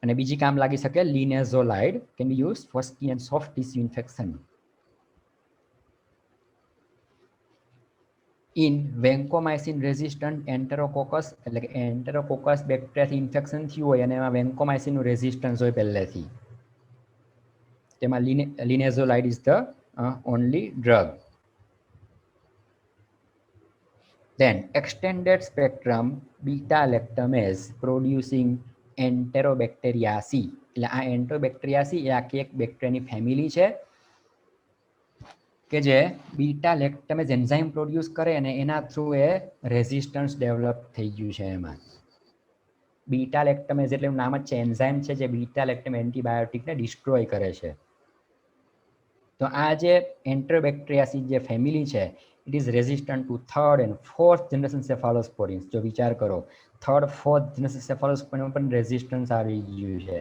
અને બીજી કામ લાગી શકે linezolid, can be use for skin and soft tissue infection. In vancomycin resistant enterococcus, એટલે કે એન્ટેરોકોકસ બેક્ટેરિયાથી ઇન્ફેક્શન થયું હોય અને એમાં વેન્કોમાઇસિનનું રેઝિસ્ટન્સ હોય પહેલેથી, તેમાં linezolid is the only drug. Then extended spectrum beta lactamase producing Enterobacteriaceae, એટલે આ એન્ટરોબેક્ટેરિયાસી એ આખી એક બેક્ટેરિયાની ફેમિલી છે કે જે બીટા લેક્ટમેઝ એન્ઝાઇમ પ્રોડ્યુસ કરે અને એના થ્રુ એ રેઝિસ્ટન્સ ડેવલપ થઈ ગયું છે. એમાં બીટા લેક્ટમેઝ એટલે નામ જ છે, એન્ઝાઇમ છે જે બીટા લેક્ટમ એન્ટીબાયોટિકને ડિસ્ટ્રોય કરે છે. તો આ જે એન્ટરોબેક્ટેરિયાસી જે ફેમિલી છે it is resistant to third and fourth generation cephalosporins. જો વિચાર કરો, થર્ડ ફોર્થ જનરેશન સેફાલોસ્પોરિન્સમાં પણ રેઝિસ્ટન્સ આવી ગયું છે.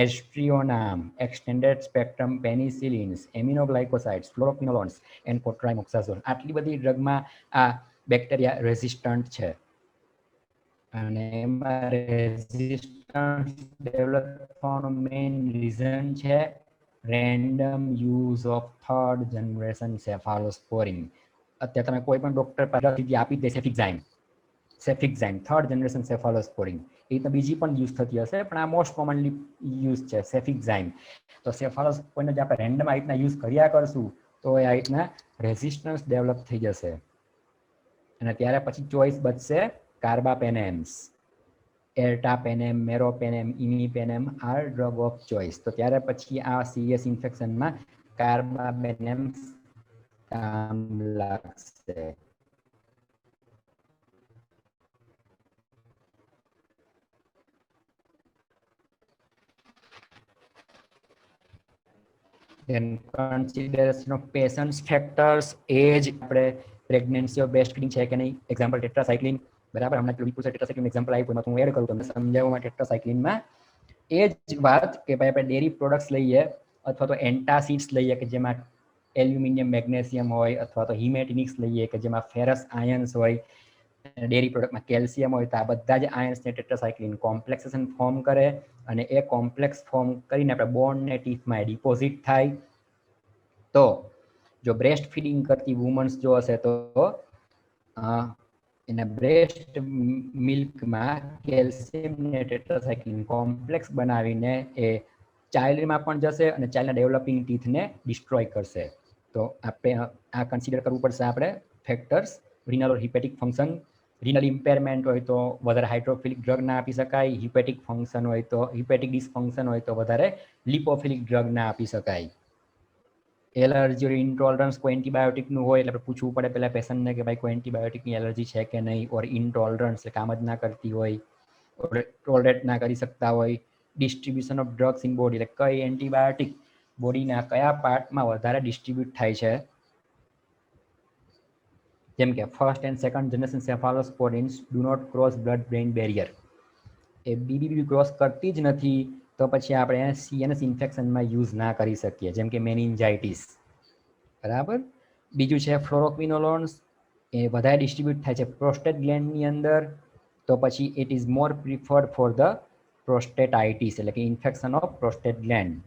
Aztreonam, extended spectrum penicillins, aminoglycosides, fluoroquinolones and cotrimoxazole, આટલી બધી ડ્રગમાં આ બેક્ટેરિયા રેઝિસ્ટન્ટ છે. અને એમાં રેઝિસ્ટન્સ ડેવલપ થવાનું મેઇન રીઝન છે random use of third generation cephalosporin. અત્યારે તમે કોઈ પણ ડોક્ટર પાસેથી આપી દે સેફિક્ઝાઇમ થર્ડ જનરેશન સેફાલોસ્પોરિન, એ તો બીજી પણ યુઝ થતી હશે પણ આ મોસ્ટ કોમનલી યુઝ છે સેફિક્ઝાઇમ. તો સેફાલોસ્પોરિન જે આપણે રેન્ડમ આ રીતના યુઝ કર્યા કરશું તો એ આ રીતના રેઝિસ્ટન્સ ડેવલપ થઈ જશે. અને ત્યારે પછી ચોઈસ બચશે કાર્બાપેનેમ્સ. એર્ટાપેનેમ, મેરોપેનેમ, ઇમિપેનેમ આર ડ્રગ ઓફ ચોઈસ. તો ત્યારે પછી આ સિરિયસ ઇન્ફેક્શનમાં કાર્બાપેનેમ્સ કામ લાગશે. Then consideration of patient's factors, age, આપણે પ્રેગ્નન્સી ઓફ બ્રેસ્ટ ફીડિંગ છે કે નહીં, એક્ઝામ્પલ ટેટ્રાસાઇક્લિન, બરાબર, હમણાં પેલું ટેટ્રાસાઇક્લિન એક્ઝામ્પલ આપ્યું એમાં હું એડ કરું તમને સમજાવવામાં. ટેટ્રાસાઇક્લિનમાં એ જ વાત કે ભાઈ આપણે ડેરી પ્રોડક્ટ્સ લઈએ અથવા તો એન્ટાસિડ્સ લઈએ કે જેમાં એલ્યુમિનિયમ મેગ્નેશિયમ હોય, અથવા તો હિમેટિનિક્સ લઈએ કે જેમાં ફેરસ આયન્સ હોય, ડેરી પ્રોડક્ટમાં કેલ્શિયમ હોય, તો આ બધા જ આયન્સને ટેટ્રાસાઇક્લિન કોમ્પ્લેક્સેશન ફોર્મ કરે અને એ કોમ્પ્લેક્સ ફોર્મ કરીને આપણે બોનને ટીથમાં ડિપોઝિટ થાય. તો જો બ્રેસ્ટ ફીડિંગ કરતી વુમન્સ જો હશે તો એના બ્રેસ્ટ મિલ્કમાં કેલ્શિયમને ટેટ્રાસાઇક્લિન કોમ્પ્લેક્સ બનાવીને એ ચાઇલ્ડમાં પણ જશે અને ચાઇલ્ડના ડેવલપિંગ ટીથને ડિસ્ટ્રોય કરશે. તો આપણે આ કન્સિડર કરવું પડશે આપણે ફેક્ટર્સ. રિનલ ઓર હિપેટિક ફંક્શન, રિનલ ઇમ્પેરમેન્ટ હોય તો વધારે હાઇડ્રોફિલિક ડ્રગ ના આપી શકાય, હિપેટિક ફંક્શન હોય તો હિપેટિક ડિસફંક્શન હોય તો વધારે લિપોફિલિક ડ્રગ ના આપી શકાય. એલર્જી ઇન્ટોલરન્સ કોઈ એન્ટીબાયોટિકનું હોય એટલે આપણે પૂછવું પડે પહેલાં પેશન્ટને કે ભાઈ કોઈ એન્ટીબાયોટિકની એલર્જી છે કે નહીં, ઓર ઇન્ટોલરન્સ કામ જ ના કરતી હોય, ટોલરેટ ના કરી શકતા હોય. Distribution of drugs in body, એટલે કઈ એન્ટીબાયોટિક બોડીના કયા પાર્ટમાં વધારે ડિસ્ટ્રીબ્યુટ થાય છે. જેમ કે first and second generation cephalosporins do not cross blood brain barrier, એ બીબીબી ક્રોસ કરતી જ નથી તો પછી આપણે સીએનએસ ઇન્ફેક્શનમાં યુઝ ના કરી શકીએ, જેમ કે મેનિન્જાઇટિસ, બરાબર. બીજું છે ફ્લોરોક્વિનોલોન્સ, એ વધારે ડિસ્ટ્રીબ્યુટ થાય છે પ્રોસ્ટેટ ગ્લેન્ડની અંદર, તો પછી it is more preferred for the prostatitis, એટલે કે ઇન્ફેક્શન ઓફ પ્રોસ્ટેટ ગ્લેન્ડ.